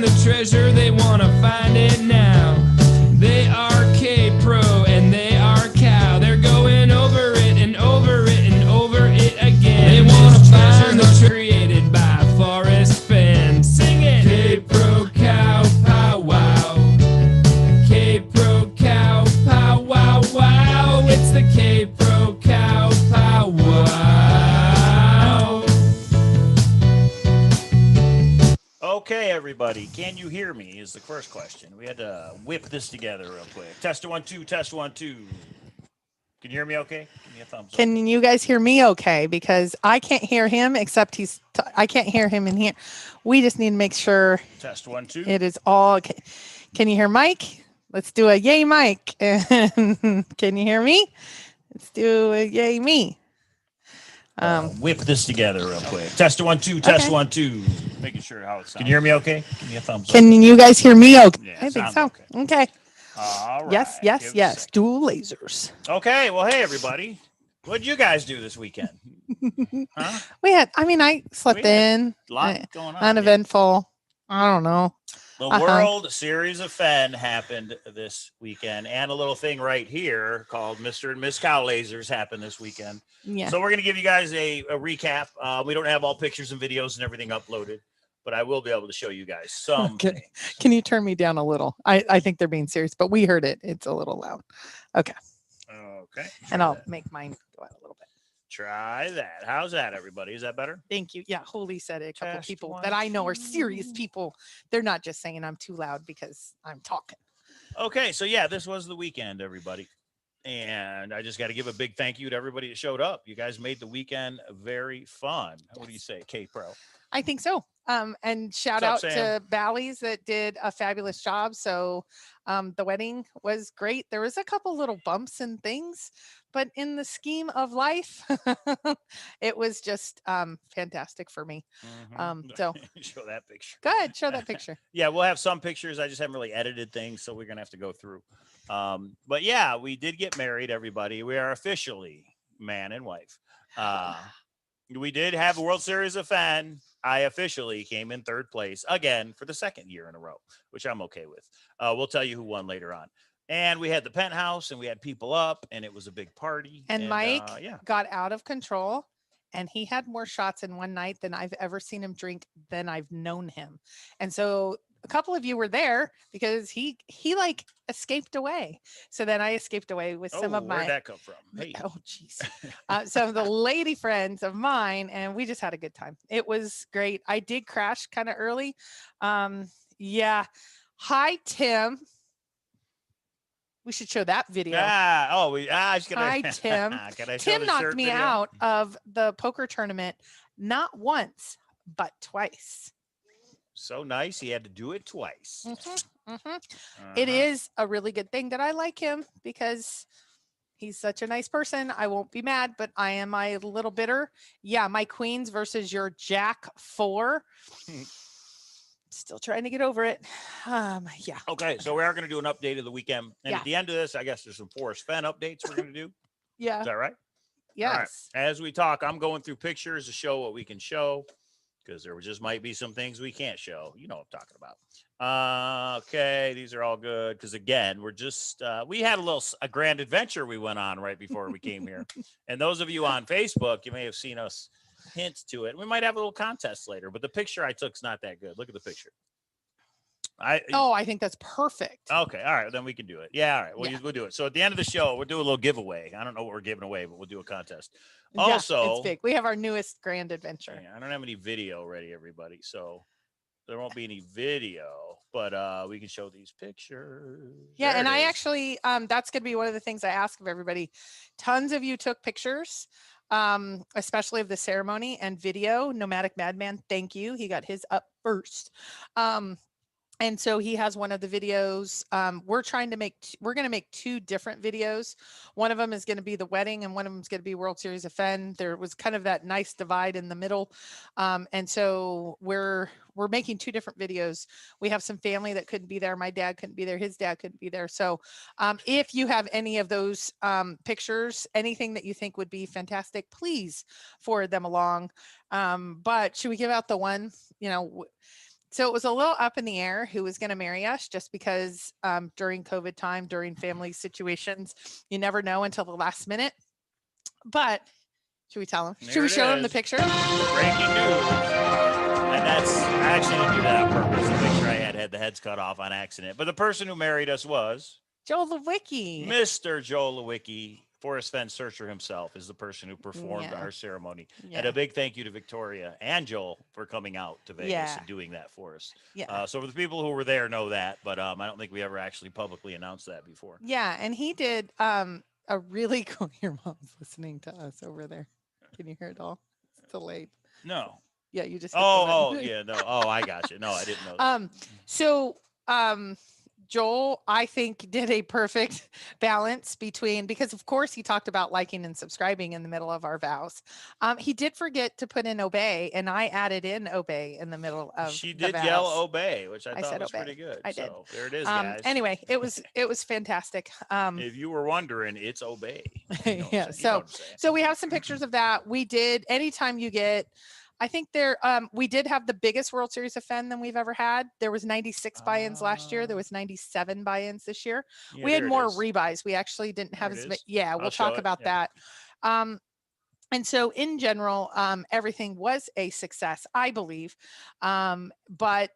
find the treasure, they want to find it now. They are K-Pro and they are Cow. They're going over it and over it and over it again. They want to find the treasure created by Forrest Fenn. Sing it! K-Pro Cow Pow Wow. K-Pro Cow Pow Wow Wow. It's the K-Pro Cow Pow Wow. Okay, everybody, can you hear me is the first question. We had to whip this together real quick. Test 1 2, test 1 2. Can you hear me okay? Give me a thumbs up. Can you guys hear me okay? Because I can't hear him except I can't hear him in here. We just need to make sure Test 1 2. it is all okay. Can you hear Mike? Let's do a yay Mike. And can you hear me? Let's do a yay me. Whip this together real quick. Test 1 2, test 1 2. Making sure how it sounds. Can you hear me okay? Give me a thumbs up. Can you guys hear me okay? Yeah, I think sounds so. Okay. All right. Yes. Give us a second. Dual lasers. Okay, well, hey, everybody. What'd you guys do this weekend? Huh? I slept in. A lot going on. Uneventful. I don't know. The World Series of Fenn happened this weekend, and a little thing right here called Mr. and Miss Cowlazars happened this weekend. Yeah. So we're going to give you guys a recap. We don't have all pictures and videos and everything uploaded, but I will be able to show you guys some. Okay. Can you turn me down a little? I think they're being serious, but we heard it. It's a little loud. Okay. Okay. And I'll make mine go out a little bit. Try that. How's that, everybody? Is that better? Thank you. Yeah, Holy said it. A couple Test people 1 that I know are 2. serious people. They're not just saying I'm too loud because I'm talking. Okay, so yeah, this was the weekend, everybody. And I just got to give a big thank you to everybody that showed up. You guys made the weekend very fun. What do you say, K-Pro? I think so. And shout What's out up, Sam? to Bally's that did a fabulous job. So the wedding was great. There was a couple little bumps and things, but in the scheme of life, it was just fantastic for me. So show that picture. go ahead, show that picture. Yeah, we'll have some pictures. I just haven't really edited things, so we're gonna have to go through. But yeah, we did get married, everybody. We are officially man and wife. We did have a World Series of Fenn. I officially came in third place again for the second year in a row, which I'm okay with. We'll tell you who won later on. And we had the penthouse and we had people up and it was a big party. And Mike got out of control and he had more shots in one night than I've ever seen him drink than I've known him. And so a couple of you were there because he like escaped away. So then I escaped away with some of my. Where'd that come from? Hey. Oh, geez. Some of the lady friends of mine, and we just had a good time. It was great. I did crash kind of early. Yeah. Hi, Tim. We should show that video. Hi, Tim. Tim knocked me out of the poker tournament not once, but twice. So nice. He had to do it twice. It is a really good thing that I like him because he's such a nice person. I won't be mad, but I am a little bitter. Yeah, my queens versus your Jack 4. Still trying to get over it. Yeah. Okay, so we are going to do an update of the weekend. And at the end of this, I guess there's some Forrest Fenn updates we're going to do. Yeah. Is that right? Yes. All right. As we talk, I'm going through pictures to show what we can show because there just might be some things we can't show. You know what I'm talking about. Okay, these are all good because, again, we're just we had a grand adventure we went on right before we came here. And those of you on Facebook, you may have seen us hints to it. We might have a little contest later, but the picture I took is not that good. Look at the picture. I think that's perfect. Okay, all right, then we can do it. Yeah, all right, we'll do it. So at the end of the show, we'll do a little giveaway. I don't know what we're giving away, but we'll do a contest. Also, it's big. We have our newest grand adventure. I don't have any video ready, everybody, so there won't be any video, but we can show these pictures. Yeah, and I actually, that's going to be one of the things I ask of everybody. Tons of you took pictures, especially of the ceremony and video. Nomadic Madman, thank you. He got his up first. And so he has one of the videos. We're going to make 2 different videos. One of them is going to be the wedding and one of them is going to be World Series of Fenn. There was kind of that nice divide in the middle. And so we're making 2 different videos. We have some family that couldn't be there. My dad couldn't be there. His dad couldn't be there. So if you have any of those pictures, anything that you think would be fantastic, please forward them along. But should we give out the one, So it was a little up in the air who was going to marry us, just because during COVID time, during family situations, you never know until the last minute. But should we tell him? There Should we it show him the is. picture? Breaking news. And I actually didn't do that on purpose to make sure I had the heads cut off on accident. But the person who married us was Joel Lewicki. Mr. Joel Lewicki. Forrest Fenn Searcher himself is the person who performed Yeah. our ceremony. Yeah. And a big thank you to Victoria and Joel for coming out to Vegas Yeah. and doing that for us. Yeah. So for the people who were there know that, but I don't think we ever actually publicly announced that before. Yeah, and he did a really cool. Your mom's listening to us over there. Can you hear it all? It's delayed. No. Yeah, you just. hit the Oh, button. yeah, no. Oh, I got you. No, I didn't know that. So Joel, I think, did a perfect balance between, because of course he talked about liking and subscribing in the middle of our vows. He did forget to put in obey, and I added in obey in the middle of She the did vows. yell obey, which I thought said was obey. pretty good. I did. So there it is, guys. Anyway, it was fantastic. If you were wondering, it's obey. You know what I'm Yeah, saying? You know what I'm saying. So we have some pictures of that. We did, anytime you get, I think we did have the biggest World Series of Fenn than we've ever had. There was 96 buy-ins last year. There was 97 buy-ins this year. Yeah, We had there it more is. rebuys. We actually didn't have There as it many. is. Yeah, we'll I'll show talk it, about yeah. that. And so in general, everything was a success, I believe. But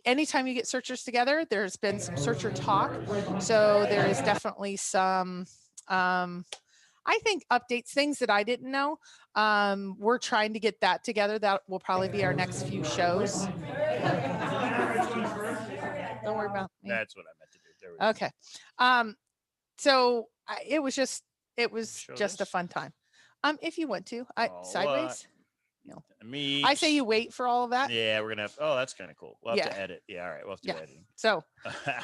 anytime you get searchers together, there's been some searcher talk. So there is definitely some, I think, updates, things that I didn't know. We're trying to get that together. That will probably be our next few shows. Don't worry about me. That's what I meant to do. There we go. Okay. So it was just Show a this? fun time. If you want to, Oh, sideways. No. Me. I say you wait for all of that. Yeah, we're gonna have. Oh, that's kind of cool. We'll have Yeah. to edit. Yeah, all right. We'll have to Yeah. edit. So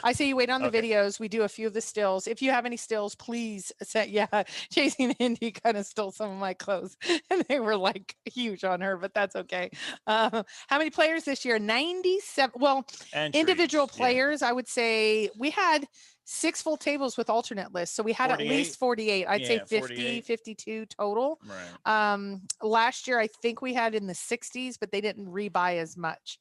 I say you wait on the Okay. videos. We do a few of the stills. If you have any stills, please say, yeah, Chasing Indy kind of stole some of my clothes and they were like huge on her, but that's okay. How many players this year? 97. Well, individual Entries, yeah. players, I would say we had 6 full tables with alternate lists. So we had 48? at least 48. I'd say Yeah, 50, 48. 52 total. Right. Last year, I think we had in the 60s, but they didn't rebuy as much.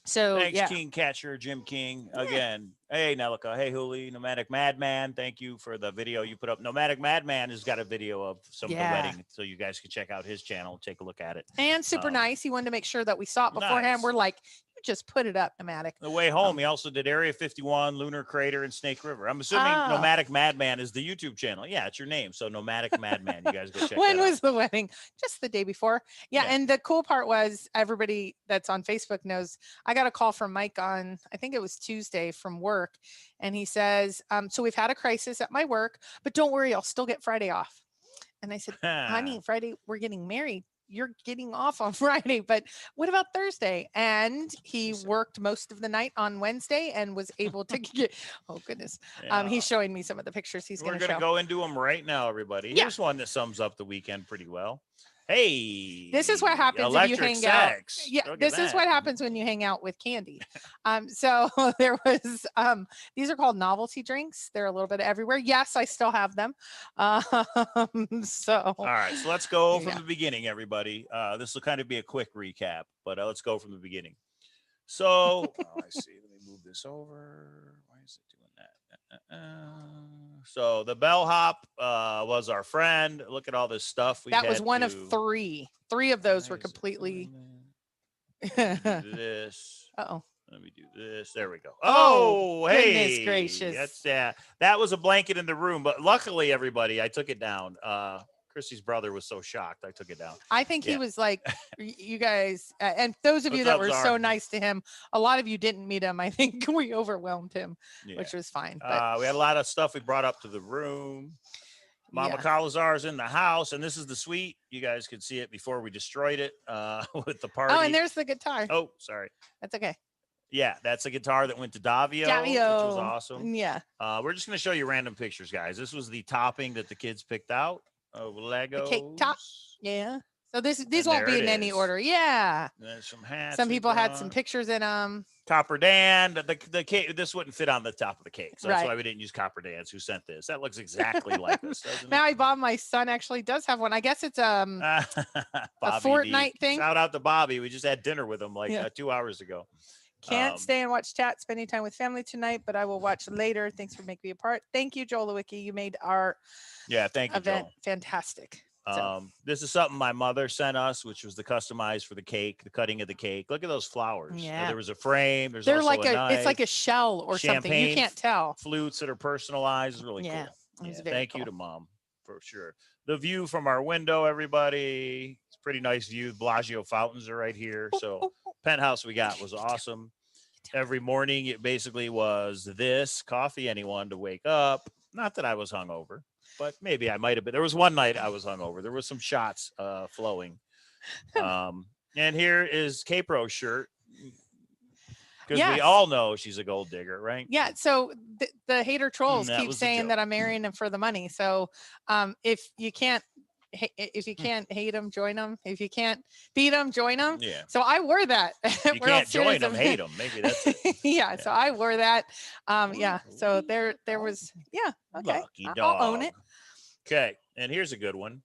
So Thanks, yeah. King Catcher, Jim King. Again, hey, Nelica. Hey, Huli, Nomadic Madman. Thank you for the video you put up. Nomadic Madman has got a video of some of the wedding, so you guys can check out his channel, take a look at it. And super nice. He wanted to make sure that we saw it beforehand. Nice. We're like, you just put it up, Nomadic. The way home, he also did Area 51, Lunar Crater, and Snake River. I'm assuming Oh. Nomadic Madman is the YouTube channel. Yeah, it's your name. So Nomadic Madman. You guys go check When that out. was the wedding? Just the day before. Yeah, Yeah. and the cool part was, everybody that's on Facebook knows, I got a call from Mike on, I think it was Tuesday, from work. And he says, so we've had a crisis at my work, but don't worry, I'll still get Friday off. And I said, honey, Friday, we're getting married. You're getting off on Friday, but what about Thursday? And he worked most of the night on Wednesday and was able to get, oh goodness. He's showing me some of the pictures he's We're going to going to show. go into them right now, everybody. Yeah. Here's one that sums up the weekend pretty well. Hey, This is what happens if you electric hang sex. out. Yeah, Look at this is that. what happens when you hang out with Candy. So there was, these are called novelty drinks. They're a little bit everywhere. Yes, I still have them. So All right, so let's go from Yeah. the beginning, everybody. This will kind of be a quick recap, but let's go from the beginning. So, I see. Let me move this over. Why is it doing that? So the bellhop was our friend. Look at all this stuff. We that was had one to- of 3. 3 of those Why were is it completely. doing that? Let me do this. Uh-oh. Let me do this. There we go. Oh, Oh, goodness hey, gracious. that was a blanket in the room, but luckily, everybody, I took it down. Chrissy's brother was so shocked, I took it down. I think he Yeah. was like, you guys, and those of you What's that up, were Czar? so nice to him, a lot of you didn't meet him. I think we overwhelmed him, Yeah. which was fine. But We had a lot of stuff we brought up to the room. Mama yeah. Cowlazars in the house, and this is the suite. You guys could see it before we destroyed it with the party. Oh, and there's the guitar. Oh, sorry. That's okay. Yeah, that's a guitar that went to Davio, which was awesome. Yeah. We're just going to show you random pictures, guys. This was the topping that the kids picked out of Legos. cake top. Yeah. So these And won't there be it in any is. order. Yeah. There's some hats. Some we people had some brought. pictures in them. Copper Dan. The cake. This wouldn't fit on the top of the cake, so that's Right. why we didn't use Copper Dan's. Who sent this? That looks exactly like us, doesn't Now it? I bought my son actually does have one. I guess it's Bobby a Fortnite D. thing. Shout out to Bobby. We just had dinner with him like Yeah. 2 hours ago. Can't stay and watch chat, spending time with family tonight, but I will watch later. Thanks for making me a part. Thank you, Joel Lewicki. You made our Thank you, event Joel. fantastic. So. This is something my mother sent us, which was the customized for the cake, the cutting of the cake. Look at those flowers. Yeah. There was a frame. There's They're also like a knife, it's like a shell or something. You champagne can't tell. flutes that are personalized. It's really Yeah, cool. it was very Thank you cool. to Mom for sure. The view from our window, everybody. It's a pretty nice view. Bellagio fountains are right here. So penthouse we got was awesome. Every morning it basically was this coffee, anyone to wake up. Not that I was hungover, but maybe I might have been. There was one night I was hungover. There was some shots flowing. And here is K-Pro's shirt. Because we all know she's a gold digger, right? Yeah. So the hater trolls That keep was a saying joke. that I'm marrying him for the money. So if you can't hate them, join them. If you can't beat them, join them. Yeah. So I wore that. You can't join them, hate them. Maybe that's it. Yeah. So I wore that. Yeah. So there was. Yeah. Okay. Lucky I'll own dog. it. Okay. And here's a good one.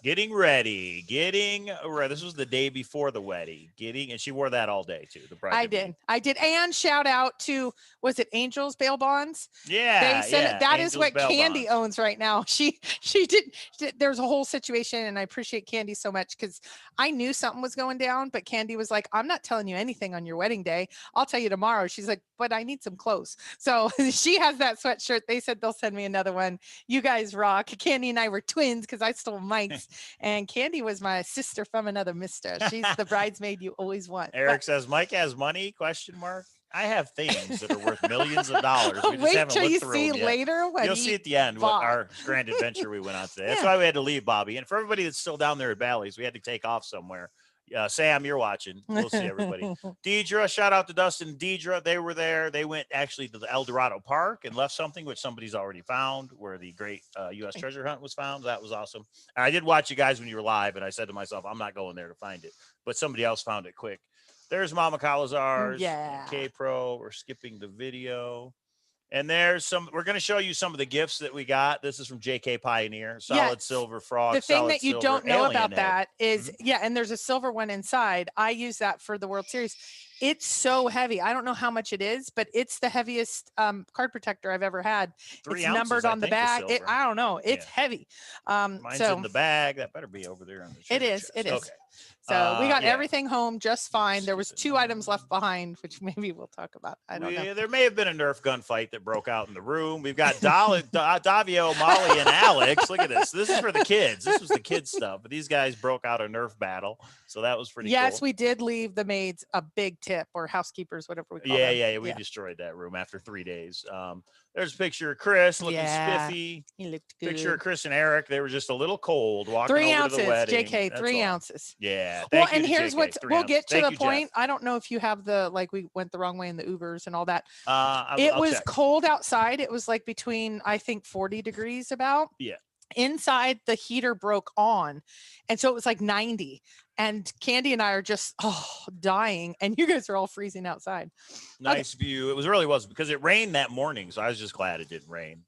Getting ready. This was the day before the wedding. And she wore that all day too. The bride. I did. And shout out to, was it Angels Bail Bonds? Yeah. They sent it. That is Angels what Bail Candy Bonds. owns right now. She did. There's a whole situation, and I appreciate Candy so much because I knew something was going down, but Candy was like, "I'm not telling you anything on your wedding day. I'll tell you tomorrow." She's like, "But I need some clothes." So she has that sweatshirt. They said they'll send me another one. You guys rock. Candy and I were twins because I stole Mike's, and Candy was my sister from another mister. She's the bridesmaid you always want. Eric says, Mike has money? Question mark. I have things that are worth millions of dollars. We just Wait haven't till looked you through see them yet. later what You'll he see at the end bought. what our grand adventure we went on today. That's Yeah. why we had to leave, Bobby. And for everybody that's still down there at Bally's, we had to take off somewhere. Sam, you're watching. We'll see everybody. Deidre, shout out to Dustin and Deidre. They were there. They went actually to the El Dorado Park and left something which somebody's already found, where the great U.S. treasure hunt was found. That was awesome. I did watch you guys when you were live, and I said to myself, I'm not going there to find it. But somebody else found it quick. There's Mama Cowlazars. Yeah. K-Pro. We're skipping the video. And there's we're going to show you some of the gifts that we got. This is from JK Pioneer, solid silver frog. The thing solid that you silver don't know alien about head. that is, and there's a silver one inside. I use that for the World Series. It's so heavy. I don't know how much it is, but it's the heaviest card protector I've ever had. 3 It's ounces, numbered I on the think, bag. silver. I don't know. It's heavy. Mine's so in the bag. That better be over there on the it treasure is. chest. It is. Okay. So we got yeah. everything home just fine. There was 2 items left behind, which maybe we'll talk about. I don't know. There may have been a Nerf gunfight that broke out in the room. We've got Davio, Molly, and Alex. Look at this. This is for the kids. This was the kids stuff. But these guys broke out a Nerf battle. So that was pretty Yes, cool. we did leave the maids a big tip, or housekeepers, whatever we call them. Yeah. We destroyed that room after 3 days. There's a picture of Chris looking spiffy. He looked good. Picture of Chris and Eric. They were just a little cold walking 3 over ounces, to the wedding. JK, That's 3 all. ounces. Yeah. Well, Thank you and to here's JK, what's 3 we'll ounces. get to Thank the you, point. Jeff. I don't know if you have the, like, we went the wrong way in the Ubers and all that. I'll was check. cold outside. It was like between, I think, 40 degrees about. Yeah. Inside, the heater broke on. And so it was like 90. And Candy and I are just dying. And you guys are all freezing outside. Nice view. It really was because it rained that morning. So I was just glad it didn't rain.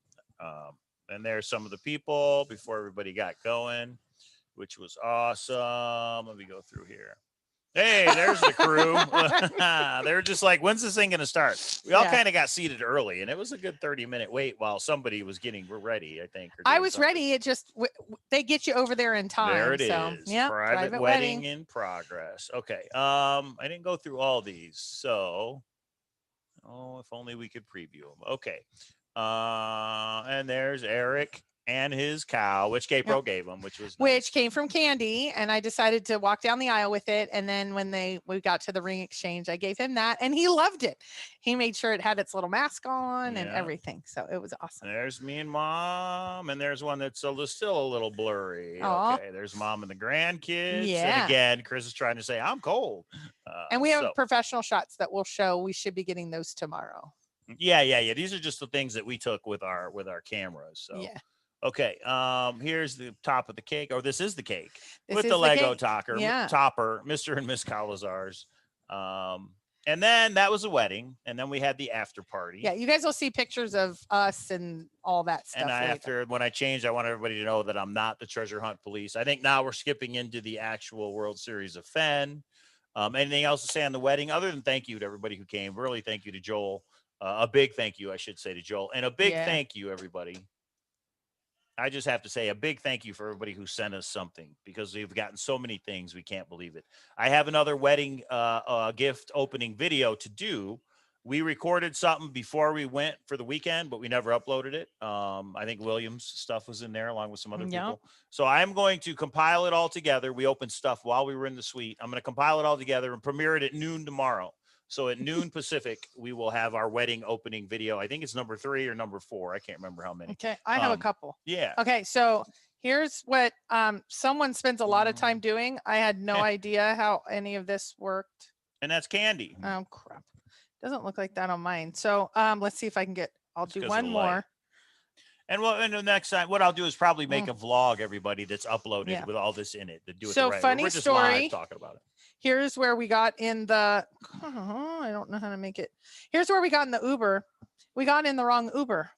And there's some of the people before everybody got going, which was awesome. Let me go through here. Hey, there's the crew. They were just like, when's this thing going to start? We all kind of got seated early, and it was a good 30-minute wait while somebody was getting ready, I think. I was ready. It just, they get you over there in time. There it is. Yeah, Private wedding in progress. Okay. I didn't go through all these. So, if only we could preview them. Okay. And there's Eric and his cow, which K-Pro gave him, which was nice. Which came from Candy, and I decided to walk down the aisle with it. And then when we got to the ring exchange, I gave him that, and he loved it. He made sure it had its little mask on and everything, so it was awesome. There's me and Mom, and there's one that's still a little blurry. Aww. Okay, there's Mom and the grandkids. Yeah. And again, Chris is trying to say I'm cold. And we have professional shots that we'll show. We should be getting those tomorrow. Yeah. These are just the things that we took with our cameras. So yeah. Okay. Here's the top of the cake, or this is the cake This with is the Lego cake. topper, Yeah. Mr. and Miss Cowlazars. And then that was a wedding, and then we had the after party. Yeah, you guys will see pictures of us and all that stuff. And when I changed, I want everybody to know that I'm not the treasure hunt police. I think now we're skipping into the actual World Series of Fenn. Anything else to say on the wedding other than thank you to everybody who came? Really, thank you to Joel. A big thank you, I should say, to Joel, and a big thank you, everybody. I just have to say a big thank you for everybody who sent us something, because we've gotten so many things. We can't believe it. I have another wedding gift opening video to do. We recorded something before we went for the weekend, but we never uploaded it. I think William's stuff was in there along with some other people. So I'm going to compile it all together. We opened stuff while we were in the suite. I'm going to compile it all together and premiere it at noon tomorrow. So at noon Pacific, we will have our wedding opening video. I think it's number 3 or number 4. I can't remember how many. Okay, I have a couple. Yeah. Okay, so here's what someone spends a lot of time doing. I had no idea how any of this worked. And that's candy. Oh crap! Doesn't look like that on mine. So let's see if I can get. I'll do one more. Light. And the next time, what I'll do is probably make a vlog, everybody, that's uploaded with all this in it. To do it so right. Funny We're just story. Live talking about it. Here's where we got in the. I don't know how to make it. Here's where we got in the Uber. We got in the wrong Uber,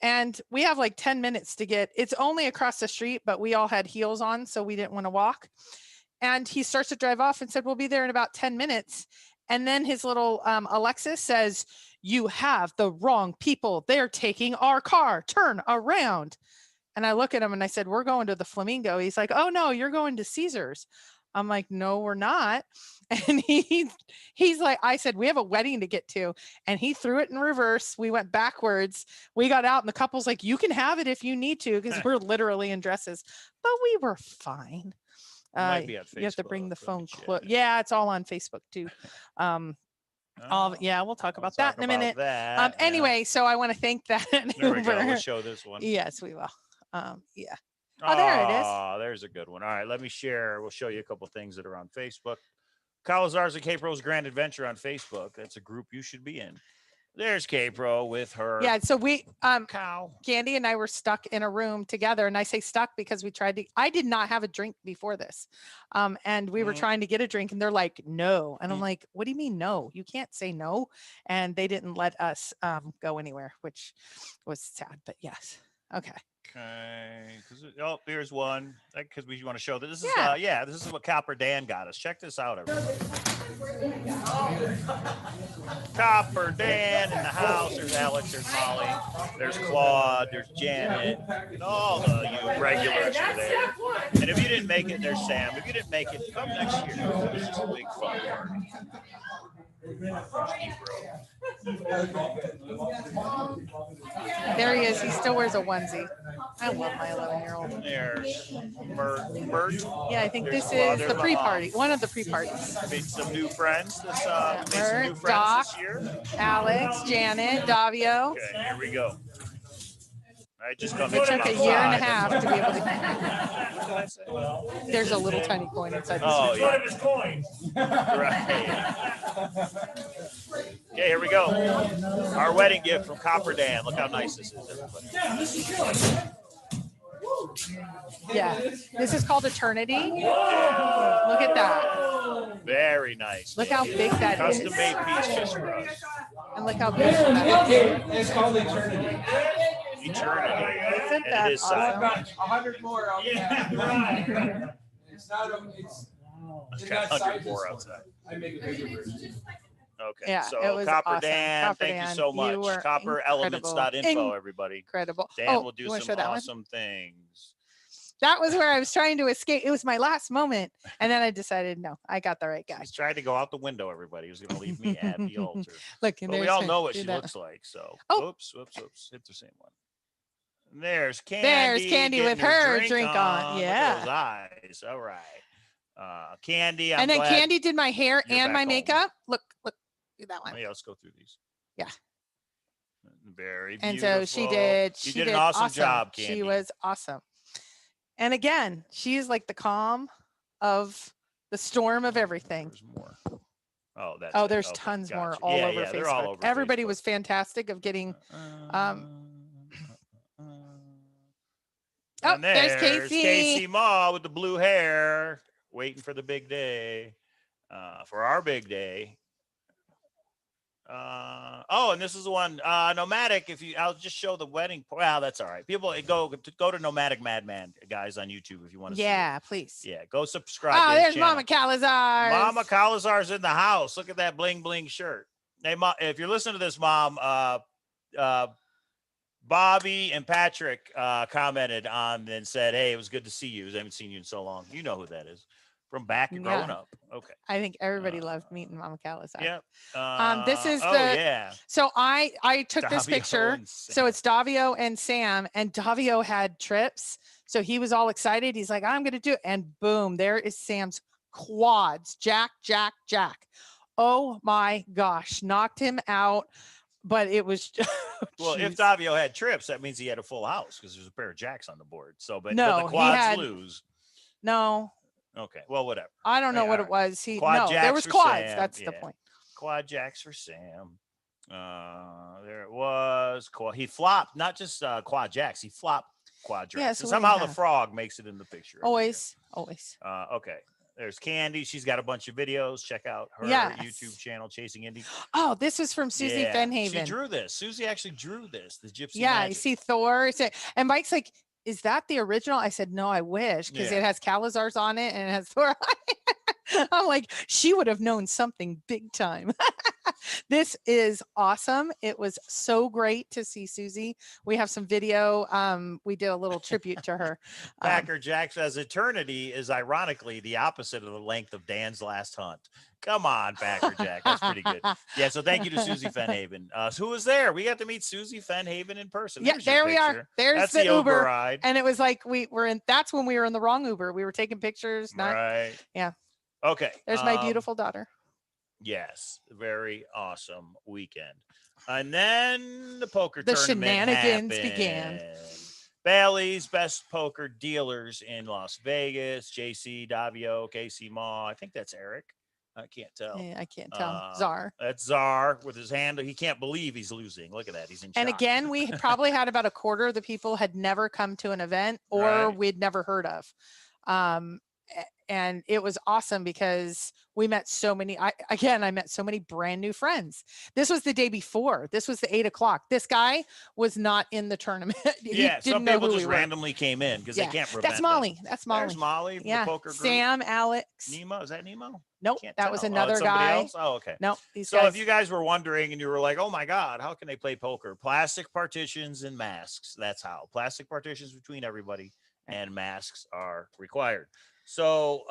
and we have like 10 minutes to get. It's only across the street, but we all had heels on, so we didn't want to walk. And he starts to drive off and said, "We'll be there in about 10 minutes." And then his little Alexis says, "You have the wrong people. They're taking our car. Turn around." And I look at him and I said, "We're going to the Flamingo." He's like, "Oh no, you're going to Caesars." I'm like, "No, we're not." And he's like, I said, "We have a wedding to get to." And he threw it in reverse. We went backwards. We got out and the couple's like, "You can have it if you need to," because we're literally in dresses. But we were fine. Might be on Facebook, you have to bring the phone close. Yeah, it's all on Facebook too. We'll talk about that in a minute. Anyway, so I want to thank that There we go. We'll show this one. Yes, we will. Yeah. Oh, there it is. There's a good one. All right, let me share. We'll show you a couple things that are on Facebook. Cowlazars and K-Pro's Grand Adventure on Facebook. That's a group you should be in. There's K-Pro with her. Yeah, so we cow. Candy and I were stuck in a room together, and I say stuck because I did not have a drink before this. And we were trying to get a drink and they're like, "No." And I'm like, "What do you mean no? You can't say no." And they didn't let us go anywhere, which was sad, but yes. Okay. Oh, here's one. Because we want to show that this is this is what Copper Dan got us. Check this out, everybody. Copper Dan in the house. There's Alex, there's Molly, there's Claude, there's Janet, and all the regulars are there. And if you didn't make it, there's Sam. If you didn't make it, come next year. It was just a big fun party. There he is. He still wears a onesie. I love my 11-year-old. There's Bert. Yeah, I think this is the pre-party. One of the pre-parties. Made some new friends. Bert, Doc, this year. Alex, Janet, Davio. Okay, here we go. I just come It took a year and a half to be able to. What did I say? There's a little tiny coin inside this. Oh, One of his coins. Right. Okay, here we go. Our wedding gift from Copper Dan. Look how nice this is, everybody. Yeah, this is called Eternity. Look at that. Very nice. Look how big that is. Custom made piece just for us. And look how big that is. It's called Eternity. Eternity. Isn't And that it is awesome? I've got 100 more out there. It's not It's got 100 more outside. I make a bigger version. Okay, Yeah, so it was Copper awesome. Dan, Copper thank Dan, you so you much. were CopperElements.info, everybody. Incredible. Dan will you do wanna show some that one? awesome things. That was where I was trying to escape. It was my last moment. And then I decided, no, I got the right guy. He's trying to go out the window, everybody. He was going to leave me at the altar. Look, But we all know what she looks like, so. Oh. Oops. Hit the same one. And there's Candy. There's Candy with getting her drink on. Look Yeah. at those eyes. All right. Candy, I'm and then glad Candy did my hair you're and back my home. makeup. Look, do that one. Oh, yeah, let's go through these. Yeah. Very And beautiful. so she did. You did an awesome job, Candy. She was awesome. And again, she is like the calm of the storm of everything. There's more. Oh, that's Oh, it. there's Okay, tons more gotcha. all Yeah, over yeah, Facebook. they're all over Everybody Facebook. was fantastic of getting. Oh, And there's Casey Casey. Ma with the blue hair, waiting for the big day, for our big day. And this is the one, Nomadic. I'll just show the wedding. Well, that's all right. People go to Nomadic Madman, guys, on YouTube if you want to see it. Yeah, please. Yeah, go subscribe. Oh, to his there's channel. Mama Cowlazars. Mama Cowlazars in the house. Look at that bling bling shirt. Hey, if you're listening to this, Mom, Bobby and Patrick commented on and said, "Hey, it was good to see you. I haven't seen you in so long." You know who that is from back growing up. Okay. I think everybody loved meeting Mama Cowlazars. Yep. This is yeah. So I took this Davio picture. and So it's Davio and Sam, and Davio had trips. So he was all excited. He's like, I'm going to do it. And boom, there is Sam's quads. Jack. Oh my gosh. Knocked him out. But it was well, if jeez. Davio had trips, that means he had a full house because there's a pair of jacks on the board. So, but No, the quads he had, lose. No. Okay. Well, whatever. I don't know Hey, what all it was. There jacks was for quads. Sam. That's the point. Quad jacks for Sam. There it was. He flopped, not just quad jacks. He flopped quad jacks. Yeah, And so somehow the frog makes it in the picture. Always. Okay. There's Candy. She's got a bunch of videos. Check out her YouTube channel, Chasing Indy. Oh, this was from Susie Fennhaven. She drew this. Susie actually drew this. The Gypsy. Yeah, Magic. you see Thor. And Mike's like, is that the original? I said, no, I wish, because it has Cowlazars on it and it has Thor on it. I'm like, she would have known something big time. This is awesome. It was so great to see Susie. We have some video. We did a little tribute to her. Packer Jack says eternity is ironically the opposite of the length of Dan's last hunt. Come on, Packer Jack. That's pretty good. Yeah, so thank you to Susie Fennhaven. So who was there? We got to meet Susie Fennhaven in person. Yeah, there we are. There's the Uber ride. And it was like that's when we were in the wrong Uber. We were taking pictures. Right. Yeah. Okay. There's my beautiful daughter. Yes, very awesome weekend. And then the poker the tournament shenanigans happened. began. Bally's best poker dealers in Las Vegas. JC, Davio, Casey Ma. I think that's Eric. I can't tell. Yeah, I can't tell. Czar. That's Czar with his hand. He can't believe he's losing. Look at that. He's in shock. And again, we probably had about a quarter of the people had never come to an event or we'd never heard of. And it was awesome because we met so many. I met so many brand new friends. This was the day before. This was the 8 o'clock. This guy was not in the tournament. Some people just randomly came in because they can't prevent. That's Molly. Them. That's Molly. There's Molly from the poker group. Sam, Alex. Nemo. Is that Nemo? Nope. That was another guy. Else? Oh, okay. Nope. So if you guys were wondering and you were like, oh my God, how can they play poker? Plastic partitions and masks. That's how. Plastic partitions between everybody and masks are required. So,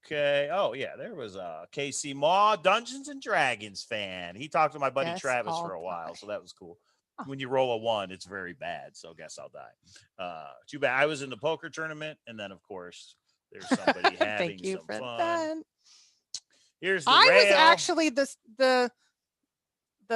okay. Oh yeah, there was Casey Ma, Dungeons and Dragons fan. He talked to my buddy Travis for a while, so that was cool. When you roll a 1, it's very bad. So guess I'll die. Too bad. I was in the poker tournament, and then of course there's somebody having Thank you some for fun. That. Here's the I rail. was actually the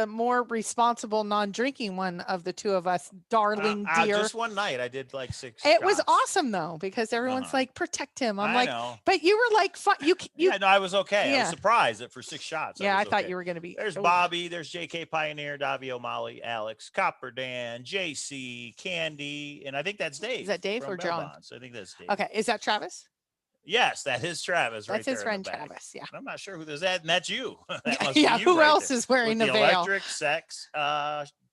more responsible non-drinking one of the two of us, darling dear. Just one night I did like 6 It was shots. awesome though, because everyone's like, protect him. I'm like, know. but you were like, fun. Yeah, no, I was okay. Yeah. I was surprised that for 6 shots. Yeah, I thought okay. you were going to be. There's Bobby, there's JK Pioneer, Davio, Molly, Alex, Copper Dan, JC, Candy, and I think that's Dave. Is that Dave or John? I think that's Dave. Okay, is that Travis? Yes, that is Travis. That's his friend Travis. Yeah, I'm not sure who this is, and that's you. Yeah, who else is wearing the veil? Electric sex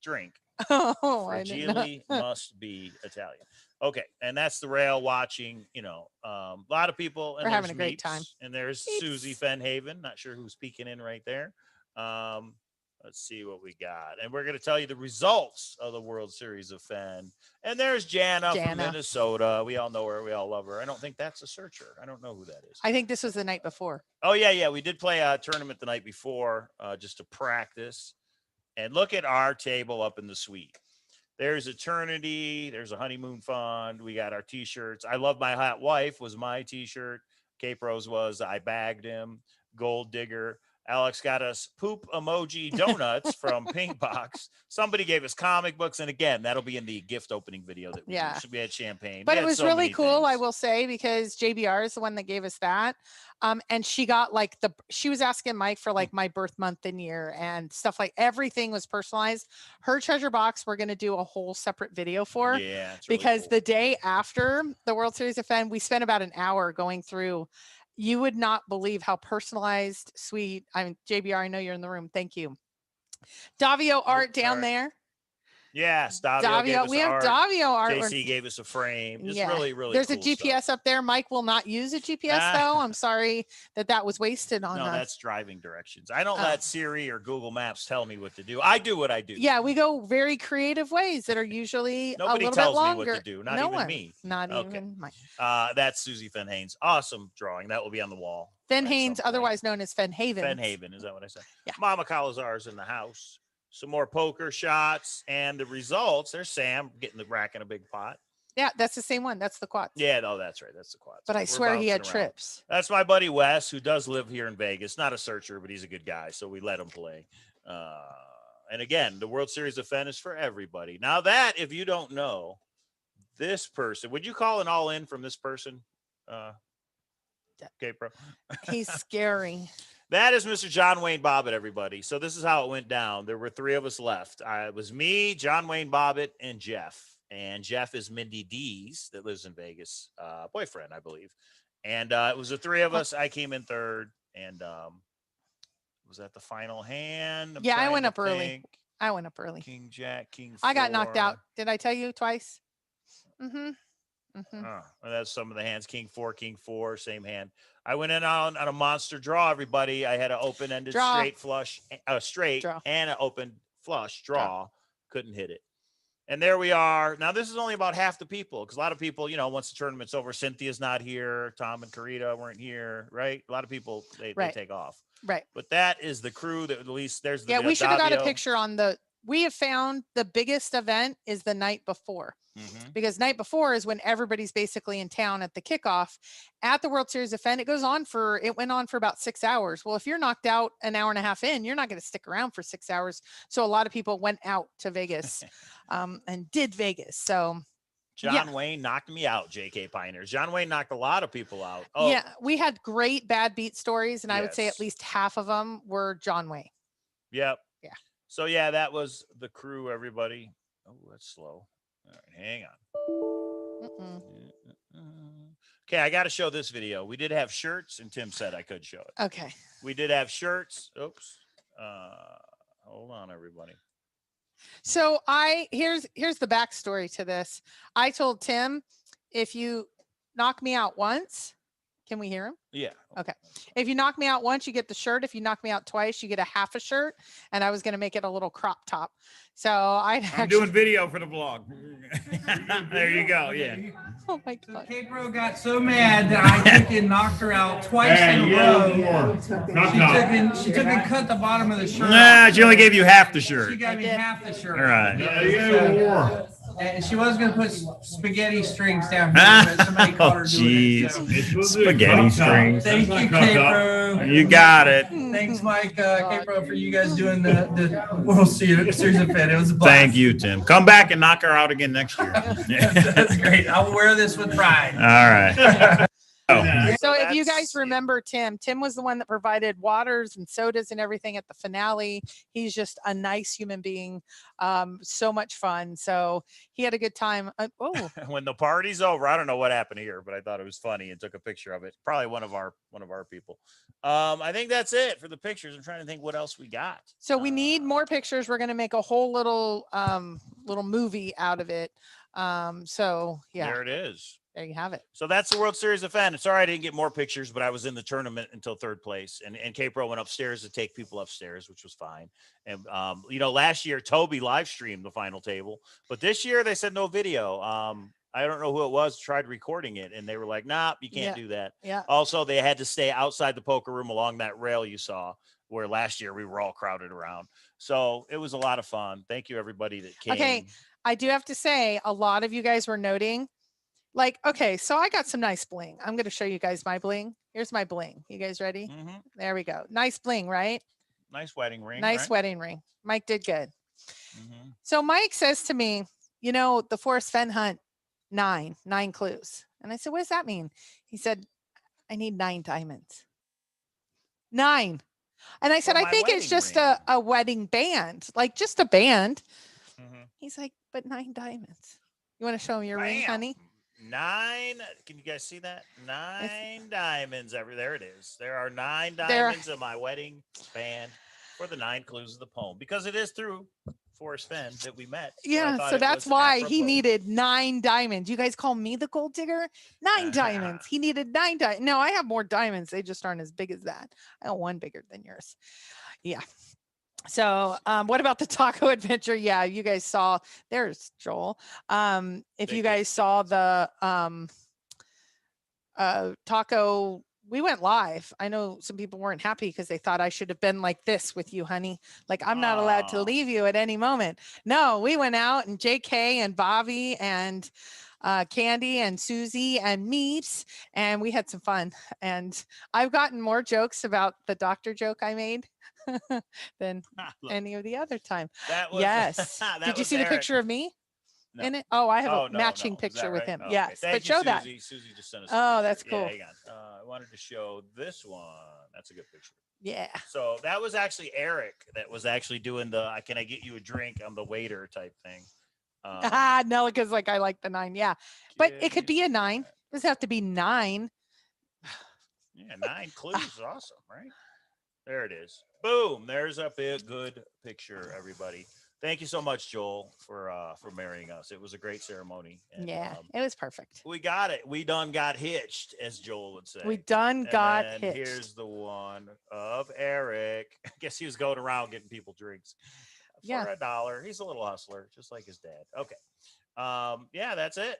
drink. Oh, I Fragile must be Italian. Okay, and that's the rail watching. A lot of people. And we're having a great time. And there's Susie Fennhaven. Not sure who's peeking in right there. Let's see what we got. And we're going to tell you the results of the World Series of Fenn. And there's Jana from Minnesota. We all know her. We all love her. I don't think that's a searcher. I don't know who that is. I think this was the night before. Oh, yeah. We did play a tournament the night before just to practice. And look at our table up in the suite. There's Eternity. There's a honeymoon fund. We got our T-shirts. I Love My Hot Wife was my T-shirt. Capro's was I Bagged Him. Gold Digger. Alex got us poop emoji donuts from Pink Box. Somebody gave us comic books. And again, that'll be in the gift opening video that we Yeah. did. We had champagne. But We it had was so really many cool, I things. will say, because JBR is the one that gave us that. And she got like she was asking Mike for like my birth month and year and stuff, like everything was personalized. Her treasure box, we're going to do a whole separate video for. Yeah, it's really Because cool. the day after the World Series of Fenn, we spent about an hour going through. You would not believe how personalized, sweet. I mean, JBR, I know you're in the room. Thank you. Davio art down sorry. there. Yeah, Davio gave us we have art. Davio art. JC gave us a frame. Just Yeah. really, really There's cool a GPS stuff. up there. Mike will not use a GPS though. I'm sorry that was wasted on No, us. that's driving directions. I don't Oh. let Siri or Google Maps tell me what to do. I do what I do. Yeah, we go very creative ways that are usually Nobody a little tells bit me longer. what to do. Not No even one. me. Not Okay. even Mike. That's Susie Fenn Haynes. Awesome drawing. That will be on the wall. Fenn at some Haynes, point. otherwise known as Fenn Haven. Fenn Haven. Is that what I said? Yeah. Mama Cowlazars in the house. Some more poker shots and the results. There's Sam getting the rack in a big pot. Yeah, that's the same one. That's the quad. Yeah, no, that's right. That's the quads. But I We're swear he had bouncing around. trips. That's my buddy Wes, who does live here in Vegas. Not a searcher, but he's a good guy, so we let him play. And again, the World Series of Fenn is for everybody. Now that, if you don't know, this person, would you call an all-in from this person? Okay, bro. He's scary. That is Mr. John Wayne Bobbitt, everybody. So this is how it went down. There were 3 of us left. It was me, John Wayne Bobbitt, and Jeff. And Jeff is Mindy D's that lives in Vegas, boyfriend, I believe. And it was the 3 of us. I came in third. And was that the final hand? Yeah, I went up early. I went up early. King Jack, King 4. I got knocked out. Did I tell you twice? Mm-hmm. Well, that's some of the hands. King 4, same hand. I went in on a monster draw, everybody. I had an open-ended straight flush, straight draw. And an open flush draw. Couldn't hit it. And there we are. Now, this is only about half the people, because a lot of people, once the tournament's over, Cynthia's not here. Tom and Karita weren't here, right? A lot of people, they take off. Right. But that is the crew that at least there's the we should have got a picture on we have found the biggest event is the night before. Because night before is when everybody's basically in town at the kickoff at the World Series of Fenn. It went on for about 6 hours. Well, if you're knocked out an hour and a half in, you're not going to stick around for 6 hours. So a lot of people went out to Vegas and did Vegas. So John Wayne knocked me out, JK Pioneers. John Wayne knocked a lot of people out. Oh. Yeah, we had great bad beat stories, and I would say at least half of them were John Wayne. Yep. Yeah. So yeah, that was the crew, everybody. Oh, that's slow. All right, hang on. Okay, I got to show this video. We did have shirts, and Tim said I could show it. Okay. We did have shirts. Oops. Hold on, everybody. So here's the backstory to this. I told Tim, if you knock me out once, can we hear him? Yeah. Okay. If you knock me out once, you get the shirt. If you knock me out twice, you get a half a shirt. And I was going to make it a little crop top. So I'm doing video for the vlog. There you go. Yeah. Oh my God. K-Bro got so mad that I took and knocked her out twice in a row. She took and cut the bottom of the shirt. Nah, she only gave you half the She shirt. got me half the shirt. All right. And she was going to put spaghetti strings down here, but somebody caught her doing it. So. Spaghetti strings. Thank you, K-Bro. You got it. Thanks, Mike, K-Bro, for you guys doing the World Series of Fenn. It was a blast. Thank you, Tim. Come back and knock her out again next year. That's great. I'll wear this with pride. All right. So if you guys remember Tim was the one that provided waters and sodas and everything at the finale. He's just a nice human being. So much fun. So he had a good time. When the party's over, I don't know what happened here, but I thought it was funny and took a picture of it. Probably one of our people. I think that's it for the pictures. I'm trying to think what else we got. So we need more pictures. We're going to make a whole little movie out of it. So yeah, There it is. There you have it. So that's the World Series of Fenn. It's all right, I didn't get more pictures, but I was in the tournament until 3rd place. And K-Pro went upstairs to take people upstairs, which was fine. And, last year, Toby live streamed the final table. But this year, they said no video. I don't know who it was, tried recording it. And they were like, nah, you can't do that. Yeah. Also, they had to stay outside the poker room along that rail you saw, where last year we were all crowded around. So it was a lot of fun. Thank you, everybody that came. Okay. I do have to say, a lot of you guys were noting Like, okay, so I got some nice bling. I'm going to show you guys my bling. Here's my bling. You guys ready? Mm-hmm. There we go. Nice bling, right? Nice wedding ring. Nice right? wedding ring. Mike did good. Mm-hmm. So Mike says to me, you know, the Forrest Fenn hunt, nine clues. And I said, what does that mean? He said, I need 9 diamonds. 9. And I said, For I my think it's wedding just ring. a wedding band, like just a band. Mm-hmm. He's like, but 9 diamonds. You want to show him your ring, Bam. honey? 9. Can you guys see that? 9 diamonds. There it is. There are 9 There- diamonds in my wedding band for the 9 clues of the poem, because it is through Forrest Fenn that we met. I Yeah, thought so it that's was why he apropos. needed 9 diamonds. You guys call me the gold digger? 9 diamonds. He needed 9 diamonds. No, I have more diamonds. They just aren't as big as that. I got one bigger than yours. Yeah. So, what about the taco adventure? Yeah, you guys saw. There's Joel. If Big you guys saw the taco, we went live. I know some people weren't happy because they thought I should have been like this with you, honey. Like I'm not allowed to Aw. leave you at any moment. No, we went out and JK and Bobby and Candy and Susie and Meeps, and we had some fun. And I've gotten more jokes about the doctor joke I made than Look, any of the other time. that was, Yes. that Did you was see the Eric. picture of me No. in it? Oh, I have Oh, a no, matching no. Is picture that with right? him. Okay. Yes. Thank But you, show that. Susie. Susie just sent us. Oh, a that's picture. cool. Yeah, hang on. I wanted to show this one. That's a good picture. Yeah. So that was actually Eric that was actually doing the "Can I get you a drink?" I'm the waiter type thing. No, because like I like the 9. Yeah. But it could can you be a see 9. that? Doesn't have to be 9. Yeah, 9 clues is awesome, right? There it is. Boom. There's a big good picture, everybody. Thank you so much, Joel, for marrying us. It was a great ceremony. And, Yeah, it was perfect. we got it. We done got hitched, as Joel would say. We done And got then hitched. here's the one of Eric. I guess he was going around getting people drinks for Yeah. $1. He's a little hustler, just like his dad. Okay. Yeah, that's it.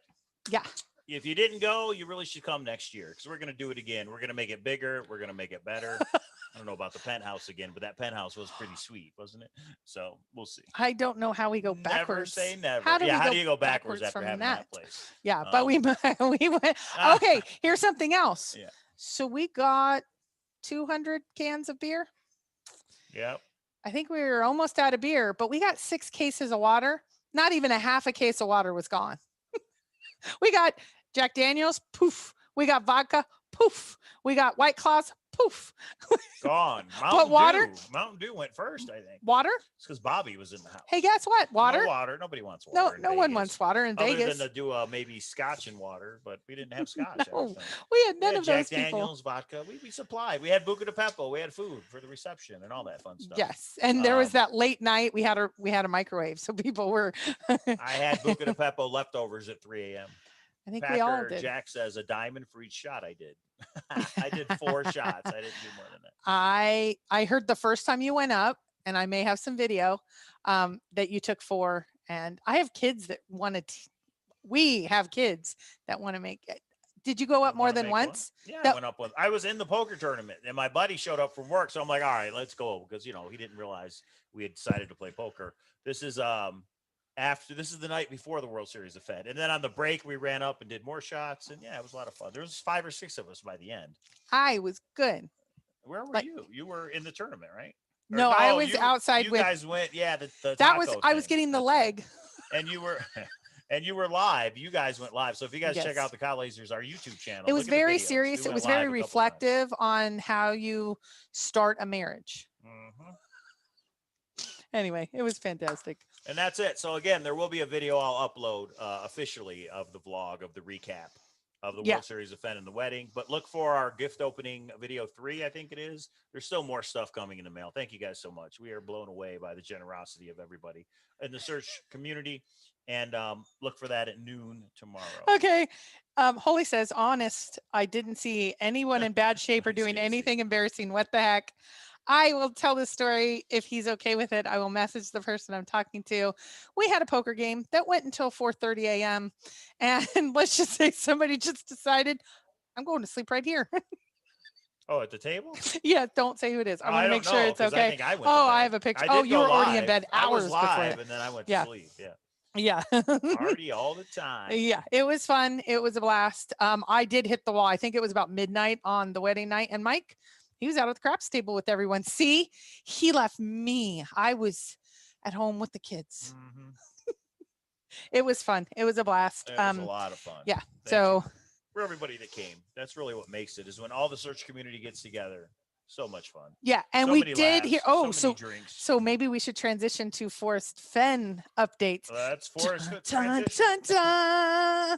Yeah. If you didn't go, you really should come next year, because we're going to do it again. We're going to make it bigger. We're going to make it better. I don't know about the penthouse again, but that penthouse was pretty sweet, wasn't it? So we'll see. I don't know how we go Never backwards. say never. How do yeah, we how go do you go backwards backwards after from having that place? Yeah, but we went. Okay, here's something else. Yeah. So we got 200 cans of beer. Yep. I think we were almost out of beer, but we got 6 cases of water. Not even a half a case of water was gone. We got Jack Daniels, poof. We got vodka, poof. We got White Claws, poof. Gone. Mountain Dew went first, I think. Water? It's because Bobby was in the house. Hey, guess what? Water? No water. Nobody wants No, water. no one wants water in Other Vegas. than to do maybe scotch and water, but we didn't have scotch. I No, don't think. we had none We had of Jack those people. Daniels, vodka. We supplied. We had Buca de Pepo. We had food for the reception and all that fun stuff. Yes, and there was Um, that late night. We had a microwave, so people were. I had Buca de Pepo leftovers at 3 a.m. I think Packer we all did. Jack says a diamond for each shot I did. I did 4 shots. I didn't do more than that. I heard the first time you went up, and I may have some video that you took 4. And I have kids that wanted. We have kids that want to make it. Did you go up more Wanna than make one? once? Yeah, That- I went up with. I was in the poker tournament, and my buddy showed up from work, so I'm like, all right, let's go, because he didn't realize we had decided to play poker. This is this is the night before the World Series of Fenn, and then on the break we ran up and did more shots, and yeah, it was a lot of fun. There was 5 or 6 of us by the end. I was good. Where were Like- you? You were in the tournament, right? Or No, I was outside you with. guys went, yeah. The That was taco I was thing. getting the That's right. leg. And you were. And you were live. You guys went live. So if you guys check Yes. out the Cowlazars, our YouTube channel, It was look at the very videos. serious. We It was went very live a couple reflective on how you start a marriage. times. Mhm. Anyway, it was fantastic. And that's it. So again, there will be a video I'll upload officially of the vlog of the recap of the Yeah. World Series of Fenn and the wedding. But look for our gift opening video 3, I think it is. There's still more stuff coming in the mail. Thank you guys so much. We are blown away by the generosity of everybody in the search community. And look for that at noon tomorrow. Okay. Holy says, honest, I didn't see anyone in bad shape or Nice, doing Stacy. anything embarrassing. What the heck? I will tell this story if he's okay with it. I will message the person I'm talking to. We had a poker game that went until 4:30 a.m. And let's just say somebody just decided, I'm going to sleep right here. Oh, at the table? Yeah, don't say who it is. I want to don't make sure know, it's 'cause I okay. think I went to Oh, bed. I have a picture. I Oh, did you go were already in live. bed I was hours before live, that. and then I went Yeah. to sleep. Yeah. Yeah. Party all the time. Yeah, it was fun. It was a blast. I did hit the wall. I think it was about midnight on the wedding night. And Mike, he was out at the craps table with everyone. See, he left me. I was at home with the kids. Mhm. It was fun. It was a blast. It was a lot of fun. Yeah. Thank So you for everybody that came. That's really what makes it, is when all the search community gets together. So much fun. yeah, and So we many did laughs, hear. so Oh, many so drinks. so maybe we should transition to Forrest Fenn updates. That's Forrest Fenn Dun, transition. dun, dun.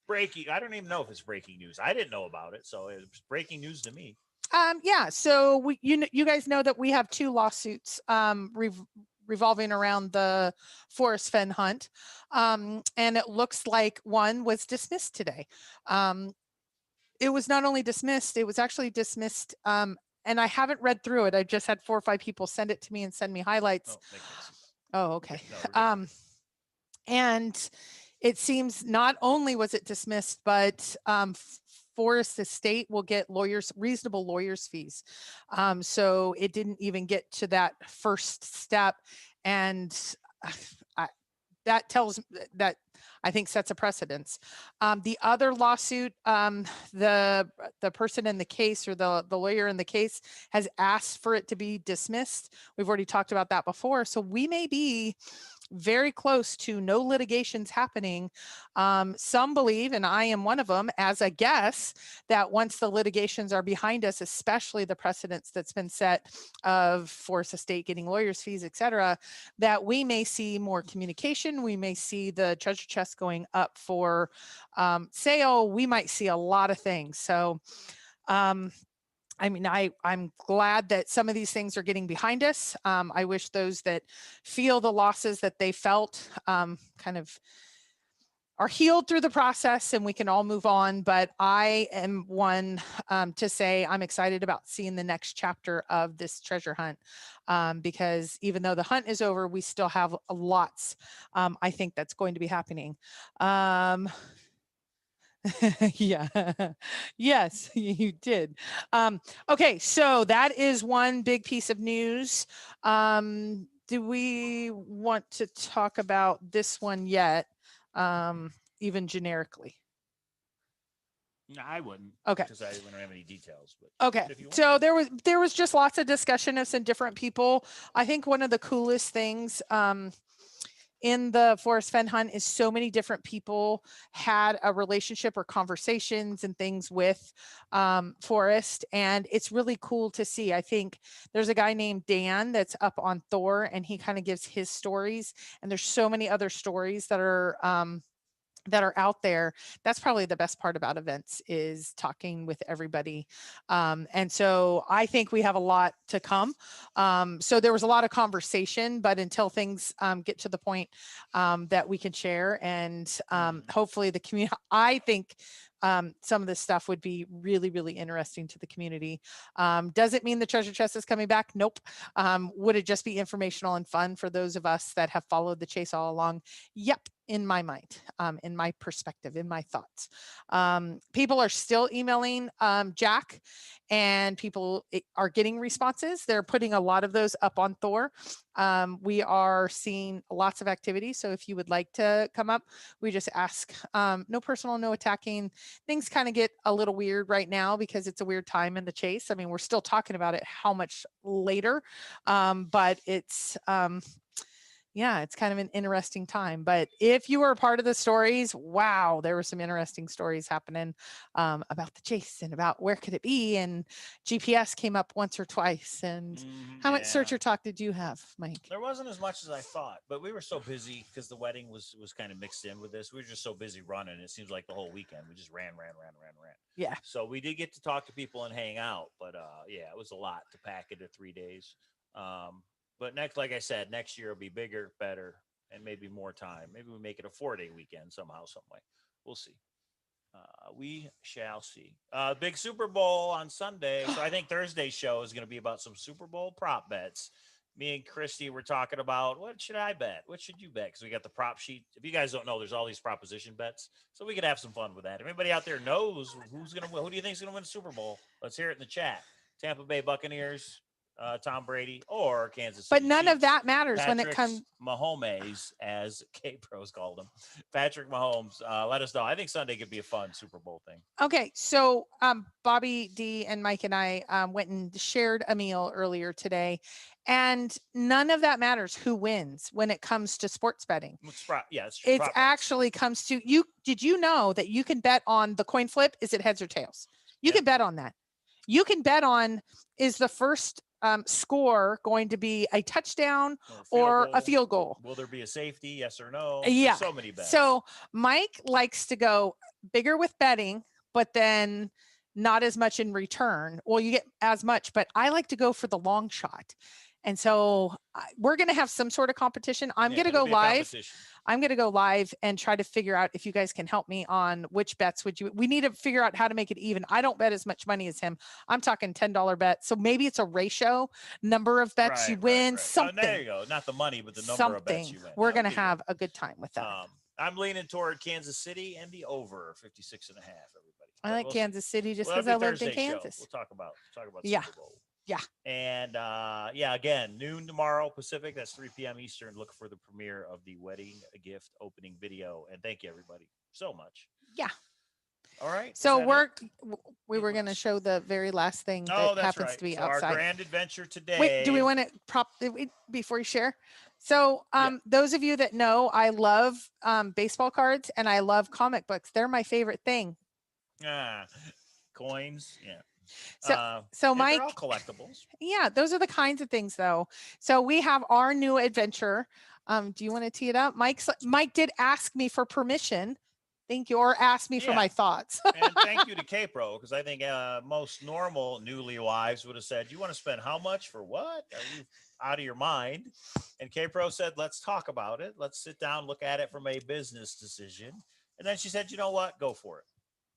Breaking. I don't even know if it's breaking news. I didn't know about it, so it was breaking news to me. Yeah, so you guys know that we have 2 lawsuits revolving around the Forrest Fenn hunt, and it looks like one was dismissed today. It was not only dismissed, it was actually dismissed. And I haven't read through it. I just had 4 or 5 people send it to me and send me highlights. Oh, they can't see Oh, okay. that. No, we're good. And it seems not only was it dismissed, but Forrest Estate will get reasonable lawyers fees. So it didn't even get to that first step. And that tells that I think sets a precedence. The other lawsuit, the person in the case, or the lawyer in the case, has asked for it to be dismissed. We've already talked about that before. So we may be very close to no litigations happening. Some believe, and I am one of them, as a guess, that once the litigations are behind us, especially the precedents that's been set of Forrest Estate getting lawyers' fees, et cetera, that we may see more communication. We may see the treasure chest going up for sale. We might see a lot of things. So, I mean, I'm glad that some of these things are getting behind us. I wish those that feel the losses that they felt kind of are healed through the process and we can all move on. But I am one to say I'm excited about seeing the next chapter of this treasure hunt, because even though the hunt is over, we still have lots, I think, that's going to be happening. Yeah. Yes, you did. Okay, so that is one big piece of news. Do we want to talk about this one yet? Even generically? No, I wouldn't. Okay. Because I don't have any details. But Okay, if you want so to. there was just lots of discussion of some different people. I think one of the coolest things in the Forrest Fenn hunt is so many different people had a relationship or conversations and things with Forrest, and it's really cool to see. I think there's a guy named Dan that's up on Thor, and he kind of gives his stories, and there's so many other stories that are out there. That's probably the best part about events, is talking with everybody. And so I think we have a lot to come. So there was a lot of conversation, but until things get to the point that we can share, and hopefully the community, I think some of this stuff would be really, really interesting to the community. Does it mean the treasure chest is coming back? Nope. Would it just be informational and fun for those of us that have followed the chase all along? Yep. In my mind, in my perspective, in my thoughts. People are still emailing Jack, and people are getting responses. They're putting a lot of those up on Thor. We are seeing lots of activity. So if you would like to come up, we just ask. No personal, no attacking. Things kind of get a little weird right now because it's a weird time in the chase. I mean, we're still talking about it how much later, but it's yeah, it's kind of an interesting time. But if you were a part of the stories, wow, there were some interesting stories happening about the chase and about where could it be. And GPS came up once or twice. And how much searcher talk did you have, Mike? There wasn't as much as I thought, but we were so busy because the wedding was kind of mixed in with this. We were just so busy running. It seems like the whole weekend we just ran. Yeah. So we did get to talk to people and hang out, but yeah, it was a lot to pack into 3 days. But next, like I said, next year will be bigger, better, and maybe more time. Maybe we make it a 4-day weekend somehow, some way. We'll see. We shall see. Big Super Bowl on Sunday. So I think Thursday's show is going to be about some Super Bowl prop bets. Me and Christy were talking about, what should I bet? What should you bet? Because we got the prop sheet. If you guys don't know, there's all these proposition bets. So we could have some fun with that. If anybody out there knows who's going to win, who do you think is going to win the Super Bowl? Let's hear it in the chat. Tampa Bay Buccaneers, Tom Brady, or Kansas City But none of Chiefs. that matters when it Patrick's comes. Mahomes, as K-Pros called him. Patrick Mahomes. Let us know. I think Sunday could be a fun Super Bowl thing. Okay, so Bobby D and Mike and I went and shared a meal earlier today, and none of that matters who wins when it comes to sports betting. It actually comes to you. Did you know that you can bet on the coin flip? Is it heads or tails? You can bet on that. You can bet on, is the first score going to be a touchdown or a field goal? Will there be a safety? Yes or no? Yeah. There's so many bets. So Mike likes to go bigger with betting, but then not as much in return. Well, you get as much, but I like to go for the long shot. And so we're going to have some sort of competition. I'm going to go live. I'm going to go live and try to figure out if you guys can help me on which bets we need to figure out how to make it even. I don't bet as much money as him. I'm talking $10 bet. So maybe it's a ratio number of bets you win, something. Oh, there you go. Not the money, but the number of bets you win. We're going to have a good time with that. I'm leaning toward Kansas City and the over 56.5, everybody. I like Kansas City just because I lived in Kansas. We'll talk about Super Bowl. Yeah. And again, noon tomorrow Pacific. That's 3 p.m. Eastern. Look for the premiere of the wedding gift opening video. And thank you, everybody, so much. Yeah. All right. So we were going to show the very last thing that happens to be outside. Our grand adventure today. Wait, do we want to before you share? So those of you that know, I love baseball cards and I love comic books. They're my favorite thing. Coins. Yeah. So Mike, they're all collectibles. Yeah, those are the kinds of things though. So we have our new adventure. Do you want to tee it up? Mike did ask me for permission. Thank you. Or ask me for my thoughts. And thank you to K-Pro, because I think most normal newly wives would have said, you want to spend how much for what? Are you out of your mind? And K-Pro said, let's talk about it. Let's sit down, look at it from a business decision. And then she said, you know what? Go for it.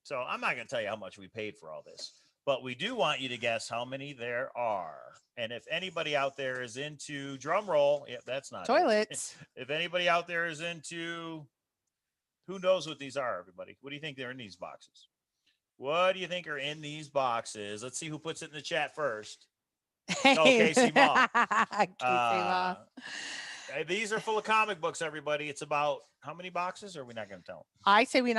So I'm not going to tell you how much we paid for all this. But we do want you to guess how many there are. And if anybody out there is into drum roll, that's not toilets. If anybody out there is into, who knows what these are, everybody? What do you think they're in these boxes? What do you think are in these boxes? Let's see who puts it in the chat first. Casey Ma. Casey Ma. These are full of comic books, everybody. It's about how many boxes? Or are we not going to tell them? I say we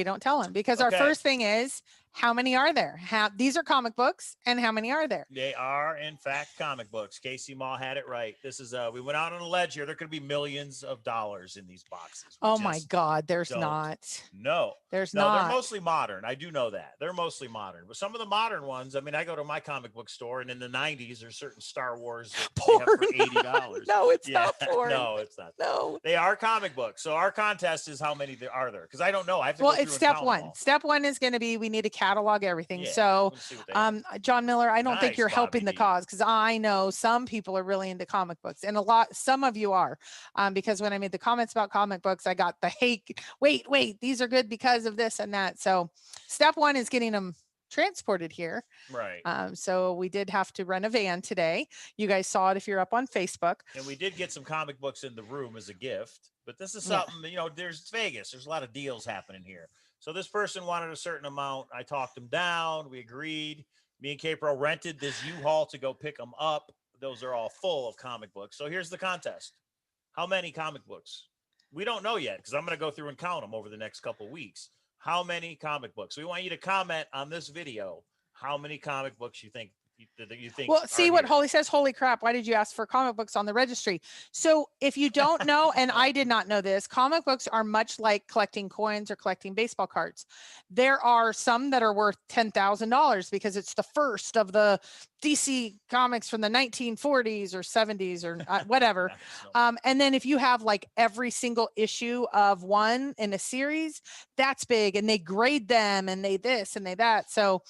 don't tell them, because our first thing is, how many are there? These are comic books, and how many are there? They are, in fact, comic books. Casey Ma had it right. This is we went out on a ledge here. There could be millions of dollars in these boxes. Oh my God, there's not. No, there's no, not. they're mostly modern. I do know that. They're mostly modern. But some of the modern ones, I mean, I go to my comic book store, and in the 90s, there's certain Star Wars that they have for $80. No, it's not porn. No, it's not. No. They are comic books. So our contest is how many there are there? Because I don't know. I have to Well, it's step one. Step one is going to be, we need to catalog everything. So, John Miller, I don't think you're helping the cause, because I know some people are really into comic books, and some of you are, because when I made the comments about comic books, I got the hate. Wait, these are good because of this and that. So step one is getting them transported here. Right. So we did have to rent a van today. You guys saw it if you're up on Facebook. And we did get some comic books in the room as a gift, but this is something, there's Vegas. There's a lot of deals happening here. So this person wanted a certain amount. I talked them down. We agreed. Me and K-Pro rented this U-Haul to go pick them up. Those are all full of comic books. So here's the contest. How many comic books? We don't know yet, because I'm going to go through and count them over the next couple of weeks. How many comic books? We want you to comment on this video how many comic books you think. Well, see what Holy says. Holy crap. Why did you ask for comic books on the registry? So if you don't know, and I did not know this, comic books are much like collecting coins or collecting baseball cards. There are some that are worth $10,000 because it's the first of the DC comics from the 1940s or 70s or whatever. And then if you have like every single issue of one in a series, that's big, and they grade them and they this and they that. So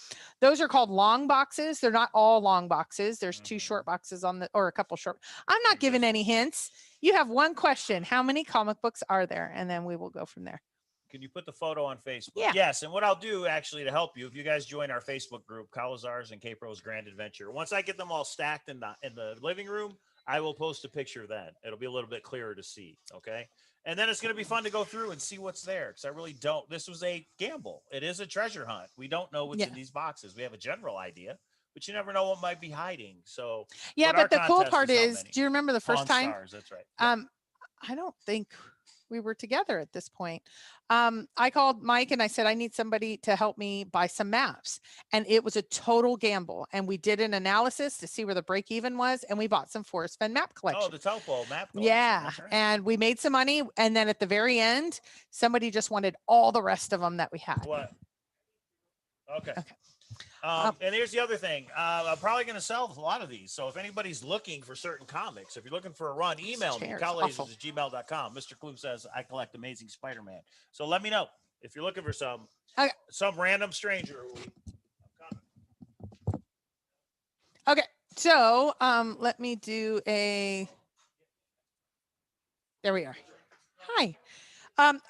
those are called long boxes. They're not all long boxes. There's two short boxes or a couple short. I'm not giving any hints. You have one question. How many comic books are there? And then we will go from there. Can you put the photo on Facebook? Yeah. Yes. And what I'll do actually to help you, if you guys join our Facebook group, Cowlazars and K-Pro's Grand Adventure, once I get them all stacked in the living room, I will post a picture then. It'll be a little bit clearer to see. Okay. And then it's going to be fun to go through and see what's there, because I really don't. This was a gamble. It is a treasure hunt. We don't know what's in these boxes. We have a general idea, but you never know what might be hiding. So Yeah, our but the cool contest part how is, many? do you remember the first Pawn time? Stars, that's right. Yeah. I don't think we were together at this point. I called Mike and I said, I need somebody to help me buy some maps. And it was a total gamble. And we did an analysis to see where the break even was. And we bought some Forrest Fenn map collection. Oh, the topo map collection. Yeah. That's right. And we made some money. And then at the very end, somebody just wanted all the rest of them that we had. What? Okay. Okay. And here's the other thing. I'm probably going to sell a lot of these. So if anybody's looking for certain comics, if you're looking for a run, email me, cowlazars@gmail.com. Mr. Klum says, I collect Amazing Spider-Man. So let me know if you're looking for some random stranger. Okay. So let me do there we are. Hi.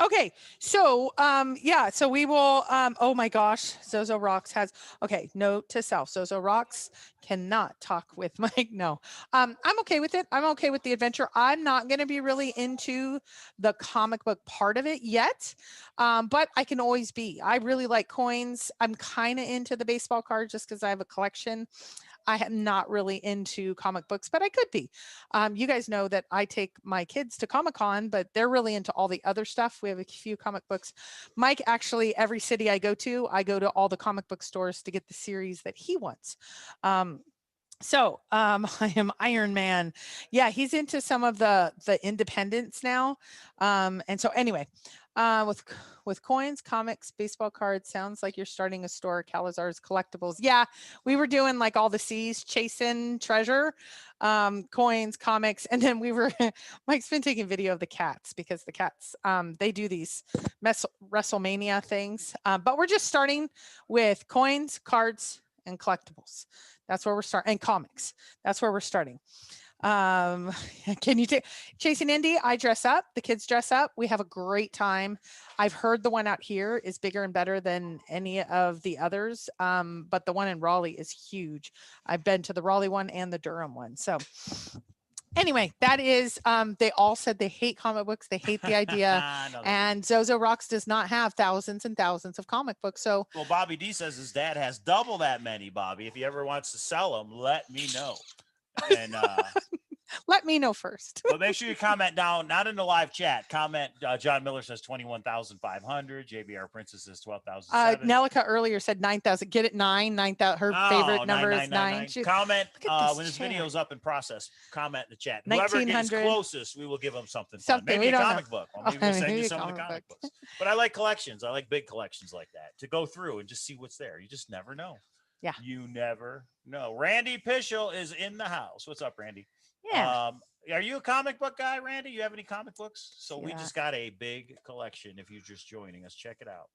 Okay, so yeah, so we will oh my gosh, Zozo Rocks has, okay, note to self, Zozo Rocks cannot talk with Mike. No, I'm okay with it. I'm okay with the adventure. I'm not going to be really into the comic book part of it yet, but I can always be. I really like coins. I'm kind of into the baseball cards just because I have a collection. I am not really into comic books, but I could be. You guys know that I take my kids to Comic-Con, but they're really into all the other stuff. We have a few comic books. Mike, actually, every city I go to all the comic book stores to get the series that he wants. So I am Iron Man. Yeah, he's into some of the independents now. And so anyway, with coins, comics, baseball cards, sounds like you're starting a store, Cowlazars collectibles. Yeah, we were doing like all the C's, chasing treasure, coins, comics, and then we were Mike's been taking video of the cats because the cats they do these WrestleMania things. But we're just starting with coins, cards, and collectibles. That's where we're starting, and comics. That's where we're starting. Can you take Chasing Indy? I dress up, the kids dress up. We have a great time. I've heard the one out here is bigger and better than any of the others. But the one in Raleigh is huge. I've been to the Raleigh one and the Durham one. So anyway, that is, they all said they hate comic books. They hate the idea. No, and Zozo Rocks does not have thousands and thousands of comic books. So, well, Bobby D says his dad has double that many, Bobby. If he ever wants to sell them, let me know. And let me know first. but make sure you comment down, not in the live chat. Comment. John Miller says 21,500. JBR Princess says 12,000. Nelica earlier said 9,000. Get it 9,000. Her favorite number is 9. Comment when this video's up in process. Comment in the chat. Whoever gets closest, we will give them something. Fun. Maybe a comic book. Or maybe we'll send you some of the comic books. But I like collections. I like big collections like that to go through and just see what's there. You just never know. Yeah. You never know. Randy Pischel is in the house. What's up, Randy? Yeah. Are you a comic book guy, Randy? You have any comic books? So Yeah. we just got a big collection. If you're just joining us, check it out.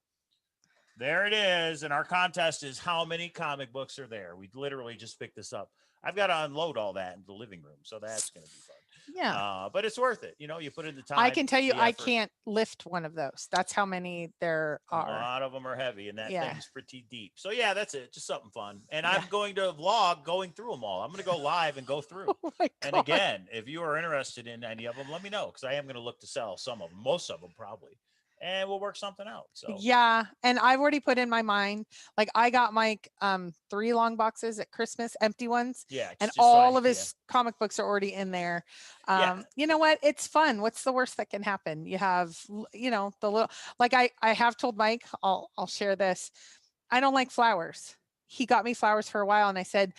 There it is. And our contest is how many comic books are there. We literally just picked this up. I've got to unload all that in the living room. So that's going to be fun. Yeah. But it's worth it. You know, you put in the time. I can tell you, the I effort. can't lift one of those. That's how many there are. A lot of them are heavy, and that Yeah. thing's pretty deep. So yeah, that's it. Just something fun. And I'm going to vlog going through them all. I'm going to go live and go through. Oh my God. And again, if you are interested in any of them, let me know, because I am going to look to sell some of them, most of them probably, and we'll work something out. So Yeah, and I've already put in my mind, like I got Mike 3 long boxes at Christmas, empty ones, yeah, it's and just all like, of his comic books are already in there. Yeah. You know what? It's fun. What's the worst that can happen? You have, you know, the little, like I have told Mike, I'll share this. I don't like flowers. He got me flowers for a while, and I said,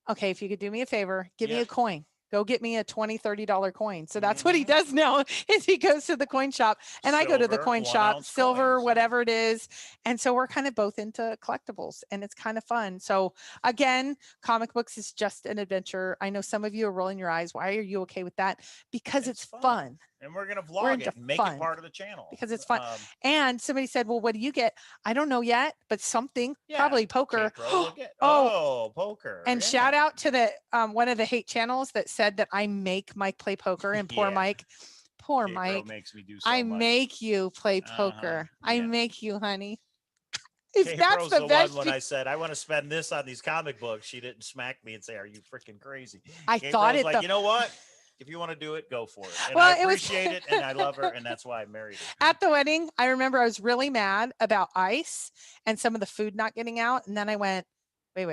okay, if you could do me a favor, give me Yeah. a coin. Go get me a $20, $30 coin. So that's what he does now is he goes to the coin shop, and I go to the Silver, coin shop, 1-ounce silver, coins, yeah. whatever it is. And so we're kind of both into collectibles, and it's kind of fun. So again, comic books is just an adventure. I know some of you are rolling your eyes. Why are you okay with that? Because it's fun. and we're going to We're vlog into it and make fun. it part of the channel Because it's fun. Um, And somebody said, well, what do you get? I don't know yet, but something, Yeah, probably poker. K-Pro will get- Oh, poker. and yeah. shout out to the one of the hate channels that said that I make Mike play poker, and poor Yeah. Mike, poor K-Pro Mike, makes me do so I much. make you play Uh-huh, poker. I yeah. make you, honey. If that's K-Pro's the best, one when I said I want to spend this on these comic books, she didn't smack me and say, "Are you freaking crazy?" I K-Pro's thought it. like, you know what? If you want to do it, go for it. And Well, I it was- appreciate it, and I love her, and that's why I married her. At the wedding, I remember I was really mad about ice and some of the food not getting out, and then I went, wait.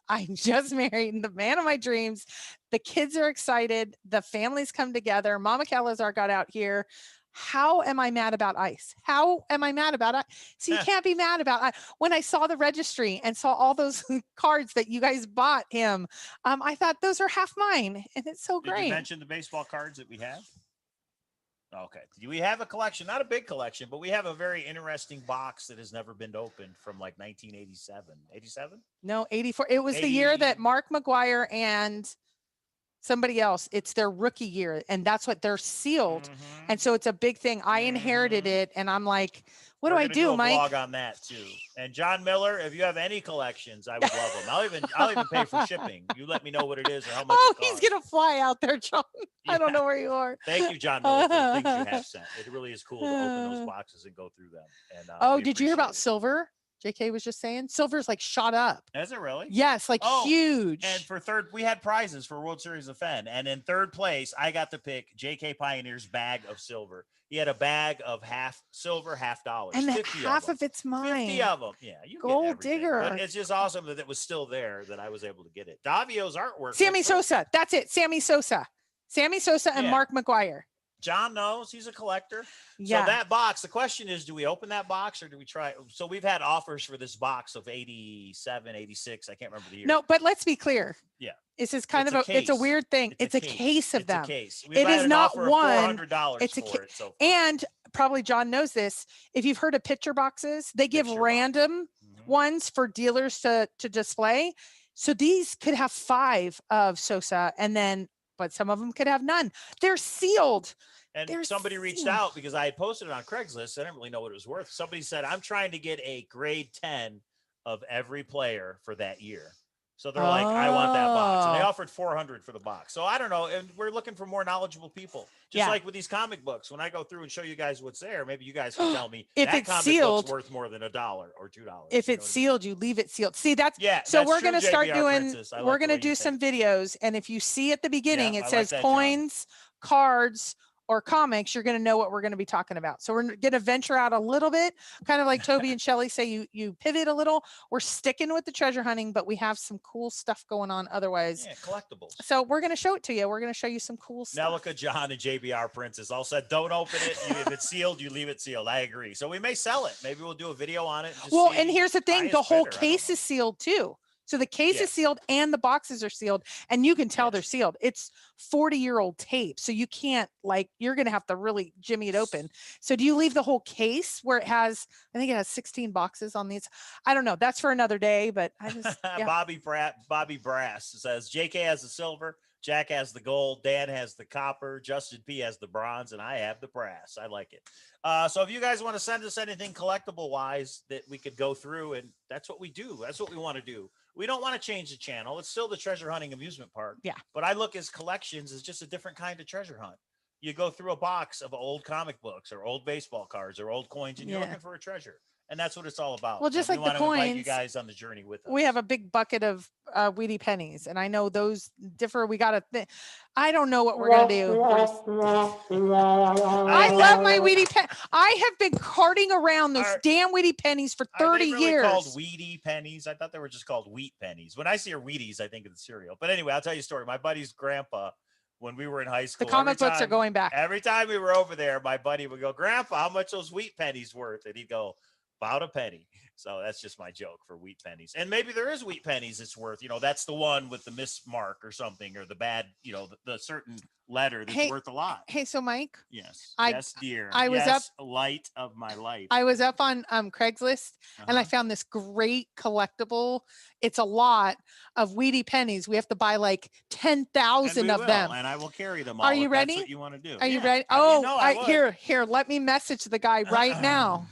I just married the man of my dreams. The kids are excited. The families come together. Mama Cowlazar got out here. How am I mad about ice? How am I mad about it? So you can't be mad about it. When I saw the registry and saw all those cards that you guys bought him, I thought those are half mine, and it's so great. Did you mention the baseball cards that we have? Okay. We have a collection, not a big collection, but we have a very interesting box that has never been opened from like 1987. 87? No, 84. It was the year that Mark McGuire and somebody else, it's their rookie year, and that's what they're sealed. And so it's a big thing. I inherited it, and I'm like, what do I do, Mike? Blog on that too. And John Miller, if you have any collections, I would love them. I'll even pay for shipping. You let me know what it is or how much. Oh, he's gonna fly out there, John. I don't know where you are. Thank you, John Miller, for the things you have sent. It really is cool to open those boxes and go through them. And did you hear about silver? JK was just saying silver's like shot up. Is it really? Yes, like huge. And for third, we had prizes for World Series of Fenn. And in third place, I got to pick JK Pioneer's bag of silver. He had a bag of half silver, $50. And half of it's mine. 50 of them. Yeah. You Gold digger. But it's just awesome that it was still there, that I was able to get it. Davio's artwork. Sammy Sosa. That's it. Sammy Sosa. Sammy Sosa and Mark McGuire. John knows he's a collector. Yeah. So that box, the question is, do we open that box or do we try? So we've had offers for this box of 87, 86. I can't remember the year. No, but let's be clear. Yeah. This is kind of it's a weird thing. It's a case of them. It's a case. It is not one. $400 it's a for it. So and probably John knows this. If you've heard of picture boxes, they give random ones for dealers to display. So these could have 5 of Sosa, but some of them could have none. They're sealed. And somebody reached out because I had posted it on Craigslist. I didn't really know what it was worth. Somebody said, I'm trying to get a grade 10 of every player for that year. So they're like, I want that box. And they offered $400 for the box. So I don't know. And we're looking for more knowledgeable people. Just like with these comic books, when I go through and show you guys what's there, maybe you guys can tell me if that it's comic sealed, book's worth more than $1 or $2. If it's sealed, you leave it sealed. See, so that's we're going to start doing, we're going to do some videos. And if you see at the beginning, it says coins, cards, or comics, you're going to know what we're going to be talking about. So we're going to venture out a little bit, kind of like Toby and Shelly say, you pivot a little. We're sticking with the treasure hunting, but we have some cool stuff going on otherwise. Yeah, collectibles. So we're going to show it to you. We're going to show you some cool stuff. Nelica, John, and JBR Princess all said, don't open it. If it's sealed, you leave it sealed. I agree. So we may sell it. Maybe we'll do a video on it. And here's the thing. The whole case is sealed too. So the case is sealed and the boxes are sealed, and you can tell they're sealed. It's 40-year-old tape. So you can't you're going to have to really jimmy it open. So do you leave the whole case where it has, I think it has 16 boxes on these. I don't know. That's for another day, but I just, Bobby Brass says JK has the silver, Jack has the gold, Dan has the copper, Justin P has the bronze, and I have the brass. I like it. So if you guys want to send us anything collectible wise that we could go through, and that's what we do. That's what we want to do. We don't want to change the channel. It's still the treasure hunting amusement park. Yeah. But I look as collections as just a different kind of treasure hunt. You go through a box of old comic books or old baseball cards or old coins, and you're looking for a treasure. And that's what it's all about. Well, just like the coins, you guys on the journey with us. We have a big bucket of Wheatie pennies, and I know those differ. We got I don't know what we're gonna do. I love my Wheatie pen. I have been carting around those damn Wheatie pennies for 30 years. Called Wheatie pennies. I thought they were just called wheat pennies. When I see Wheaties, I think of the cereal. But anyway, I'll tell you a story. My buddy's grandpa, when we were in high school, the comic books are going back. Every time we were over there, my buddy would go, "Grandpa, how much those wheat pennies worth?" And he'd go, "About a penny." So that's just my joke for wheat pennies. And maybe there is wheat pennies it's worth, that's the one with the mismark or something, or the bad, the certain letter that's worth a lot. Hey, so Mike. Yes. Yes, dear. I was up, light of my life. I was up on Craigslist and I found this great collectible. It's a lot of Wheatie pennies. We have to buy like 10,000 of them. And I will carry them all. Are you ready? That's what you want to do. Are you ready? Oh, here, let me message the guy right now.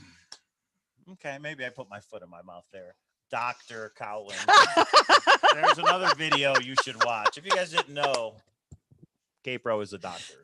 Okay, maybe I put my foot in my mouth there. Dr. Cowling. There's another video you should watch. If you guys didn't know, K-Pro is a doctor.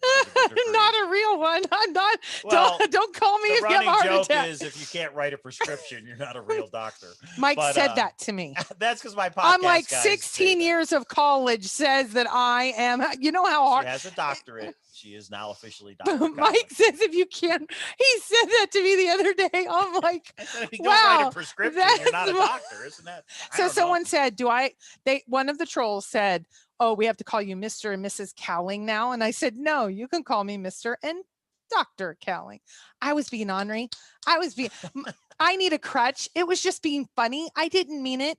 Not a real one. I'm not. Well, don't call me the if you have running a heart joke attack. is if you can't write a prescription, you're not a real doctor. Mike But, said that to me. That's because my podcast I'm like guys say 16 that. years of college says that I am. You know how hard. She has a doctorate. She is now officially Dr. Mike says if you can't. He said that to me the other day. I'm like, If you don't write wow, a prescription, you're not a that's doctor, isn't that? I so don't know. someone said, one of the trolls said, oh, we have to call you Mr. and Mrs. Cowling now. And I said, no, you can call me Mr. and Dr. Cowling. I was being ornery. I need a crutch. It was just being funny. I didn't mean it.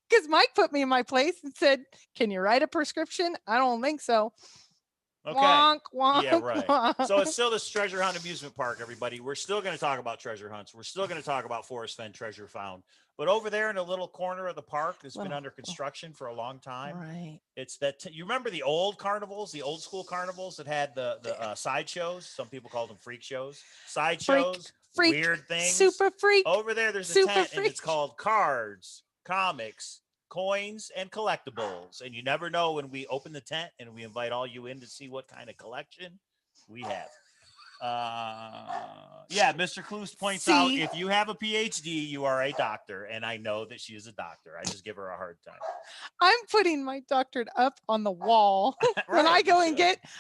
Because Mike put me in my place and said, can you write a prescription? I don't think so. Okay. Wonk, wonk, Yeah, right. wonk. So it's still this treasure hunt amusement park, everybody. We're still going to talk about treasure hunts. We're still going to talk about Forrest Fenn treasure found. But over there in a little corner of the park that's been under construction for a long time. Right. It's that you remember the old carnivals, the old school carnivals that had the sideshows. Some people call them freak shows. Sideshows, freak, weird things. Super freak. Over there, there's a super tent, freak. and it's called Cards, Comics, Coins, and Collectibles. And you never know when we open the tent and we invite all you in to see what kind of collection we have. Yeah, Mr. Clues points out if you have a PhD, you are a doctor, and I know that she is a doctor. I just give her a hard time. I'm putting my doctorate up on the wall. When I go and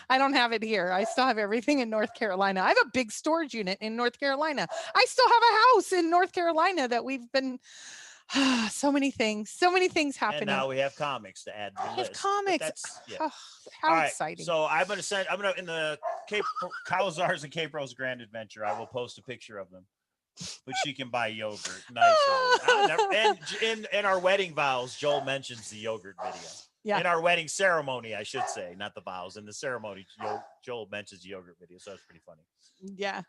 I don't have it here. I still have everything in North Carolina. I have a big storage unit in North Carolina. I still have a house in North Carolina that we've been so many things happening. And now we have comics to add to the list. Comics. Yeah. Oh, how All exciting. So I'm going to, in the Cowlazars and K-Pro's Grand Adventure, I will post a picture of them, but she can buy yogurt. Nice. And in our wedding vows, Joel mentions the yogurt video. Yeah. In our wedding ceremony, I should say, not the vows. In the ceremony, Joel mentions the yogurt video. So that's pretty funny. Yeah.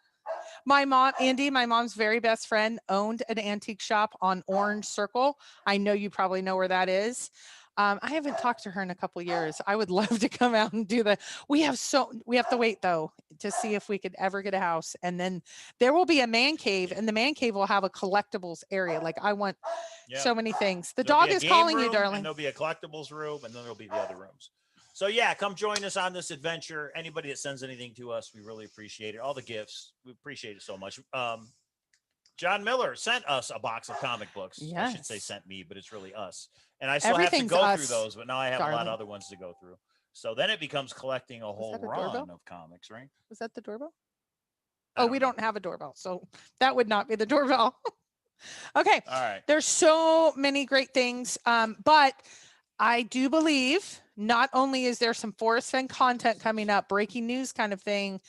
My mom, Andy, my mom's very best friend, owned an antique shop on Orange Circle. I know you probably know where that is. I haven't talked to her in a couple of years. I would love to come out and do we have to wait though to see if we could ever get a house. And then there will be a man cave, and the man cave will have a collectibles area. Like I want so many things. There'll dog is calling you, darling. And there'll be a collectibles room, and then there'll be the other rooms. So yeah, come join us on this adventure. Anybody that sends anything to us, we really appreciate it. All the gifts, we appreciate it so much. John Miller sent us a box of comic books. Yes. I should say sent me, but it's really us. And I still have to go through those, but now I have a lot of other ones to go through. So then it becomes collecting a whole run of comics, right? Was that the doorbell? Oh, we don't have a doorbell, so that would not be the doorbell. Okay. All right. There's so many great things, but I do believe not only is there some Forrest Fenn content coming up, breaking news kind of thing,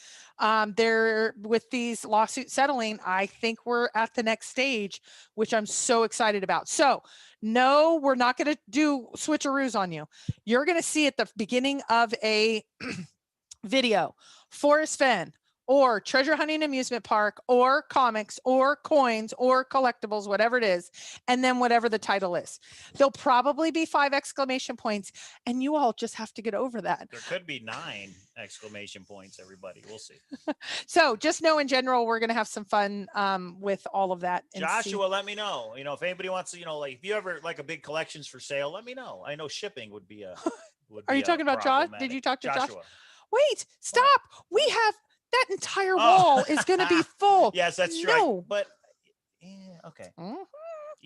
there with these lawsuits settling, I think we're at the next stage, which I'm so excited about. So no, we're not going to do switcheroos on you. You're going to see at the beginning of a video, Forrest Fenn, or treasure hunting amusement park, or comics, or coins, or collectibles, whatever it is, and then whatever the title is. There'll probably be 5 exclamation points, and you all just have to get over that. There could be 9 exclamation points, everybody. We'll see. So just know in general, we're going to have some fun with all of that. Joshua, let me know. If anybody wants to, like if you ever like a big collections for sale, let me know. I know shipping would be a. Are you talking about Josh? Did you talk to Joshua? Wait, stop. We have. That entire wall is going to be full. Yes, that's right. But okay.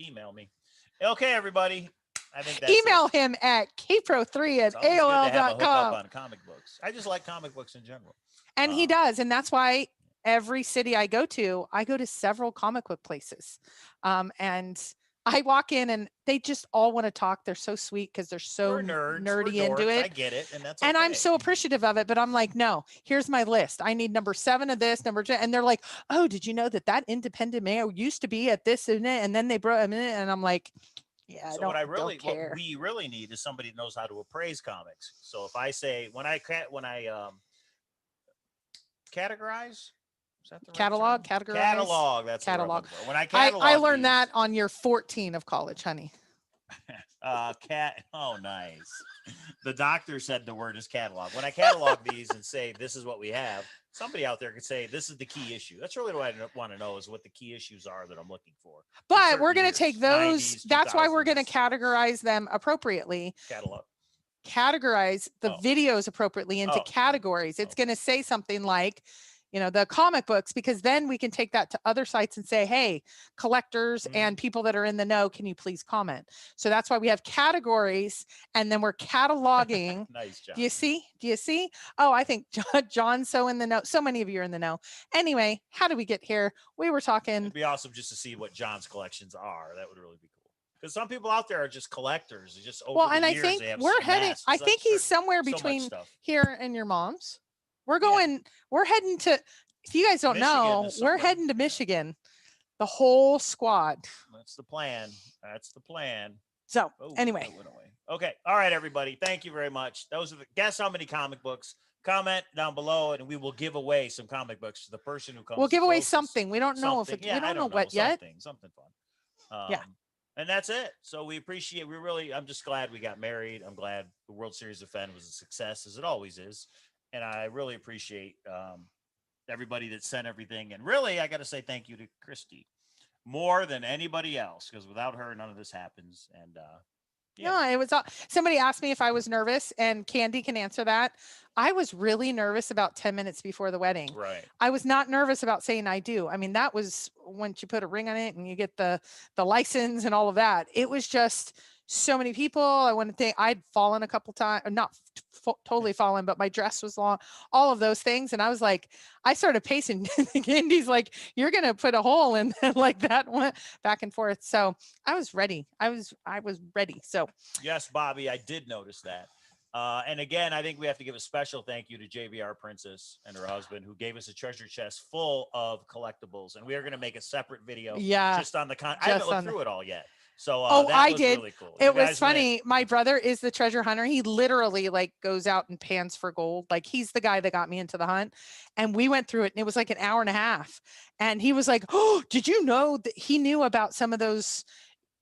Email me. Okay, everybody. I think that's email him at kpro3@aol.com. On comic books. I just like comic books in general. And he does, and that's why every city I go to several comic book places. And I walk in and they just all want to talk. They're so sweet because they're so nerdy into it. I get it. And that's and I'm so appreciative of it, but I'm like, no, here's my list. I need number 7 of this, number 10. And they're like, oh, did you know that independent mail used to be at this and then they brought him in? And I'm like, yeah, so what we really need is somebody that knows how to appraise comics. So if I say, when I categorize, catalog, categorize. Catalog. That's catalog. When I I learned that on year 14 of college, honey. Oh, nice. The doctor said the word is catalog. When I catalog these and say this is what we have, somebody out there could say this is the key issue. That's really what I want to know is what the key issues are that I'm looking for. But we're going to take those. 90s, that's why we're going to 2000s. categorize them appropriately. Catalog. categorize the Oh. videos appropriately into Oh. categories. It's Okay. going to say something like, the comic books, because then we can take that to other sites and say, hey, collectors Mhm. and people that are in the know, can you please comment? So that's why we have categories, and then we're cataloging. Nice job. Do you see? Oh, I think John's so in the know. So many of you are in the know. Anyway, how did we get here? We were talking. It'd be awesome just to see what John's collections are. That would really be cool. Because some people out there are just collectors. Just over Well, the and I years, think they have we're heading. amassed I think he's such- somewhere so much between stuff. here and your mom's. We're Yeah. going. We're heading to. If you guys don't Michigan know, is we're somewhere. heading to Michigan. The whole squad. That's the plan. That's the plan. So Oh, anyway, that went away. Okay. All right, everybody. Thank you very much. Those are the guess how many comic books. Comment down below, and we will give away some comic books to the person who comes. we'll give away closest. something. We don't know if Something. it. Yeah, We I don't know what yet. Something fun. Yeah. And that's it. So we appreciate. I'm just glad we got married. I'm glad the World Series of Fenn was a success, as it always is, and I really appreciate everybody that sent everything. And really, I got to say thank you to Christy more than anybody else, because without her, none of this happens. And yeah. No, it was. Somebody asked me if I was nervous, and Candy can answer that. I was really nervous about 10 minutes before the wedding. Right. I was not nervous about saying I do. I mean, that was once you put a ring on it and you get the license and all of that. It was just so many people. I want to think I'd fallen a couple times, not totally fallen, but my dress was long, all of those things. And I was like, I started pacing. Candy's like, you're going to put a hole in like that went back and forth. So I was ready. I was ready. So Yes, Bobby, I did notice that. And again, I think we have to give a special thank you to JVR Princess and her husband, who gave us a treasure chest full of collectibles. And we are going to make a separate video yeah. just on the I haven't looked through it all yet. So Oh, that I was did. really cool. You It was guys went- funny. My brother is the treasure hunter. He literally like goes out and pans for gold. Like he's the guy that got me into the hunt. And we went through it, and it was like an hour and a half. And he was like, oh, did you know that he knew about some of those?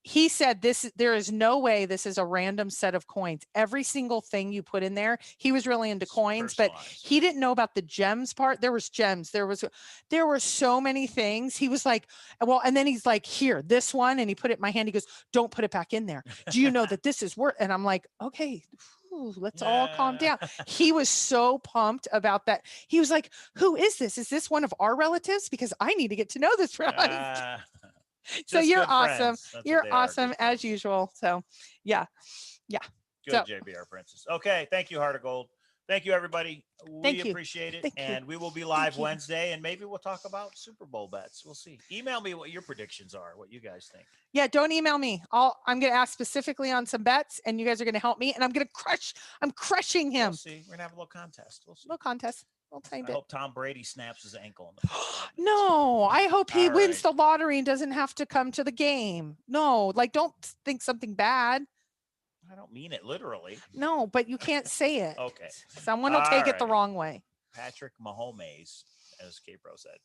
He said there is no way this is a random set of coins. Every single thing you put in there, he was really into coins, but personalized. he didn't know about the gems part. There was gems. There were so many things. He was like, well, and then he's like, here, this one. And he put it in my hand. He goes, don't put it back in there. Do you know that this is worth? And I'm like, okay, let's all calm down. He was so pumped about that. He was like, who is this? Is this one of our relatives? Because I need to get to know this guy. So Just you're good awesome. friends. That's what You're they are, awesome good as friends. usual. So yeah. Good, So- JBR Princess. Okay, thank you, Heart of Gold. Thank you, everybody. Thank We you. appreciate it. Thank you. And we will be live Thank you. Wednesday, and maybe we'll talk about Super Bowl bets. We'll see. Email me what your predictions are, what you guys think. Yeah, don't email me. I'm going to ask specifically on some bets, and you guys are going to help me, and I'm crushing him. We'll see. We're gonna have a little contest. We'll see. No contest. We'll tiny I bit. hope Tom Brady snaps his ankle in the No, I hope he All wins right. the lottery and doesn't have to come to the game. No, like don't think something bad. I don't mean it literally. No, but you can't say it. Okay. Someone will take it the All right. wrong way. Patrick Mahomes, as K-Pro said.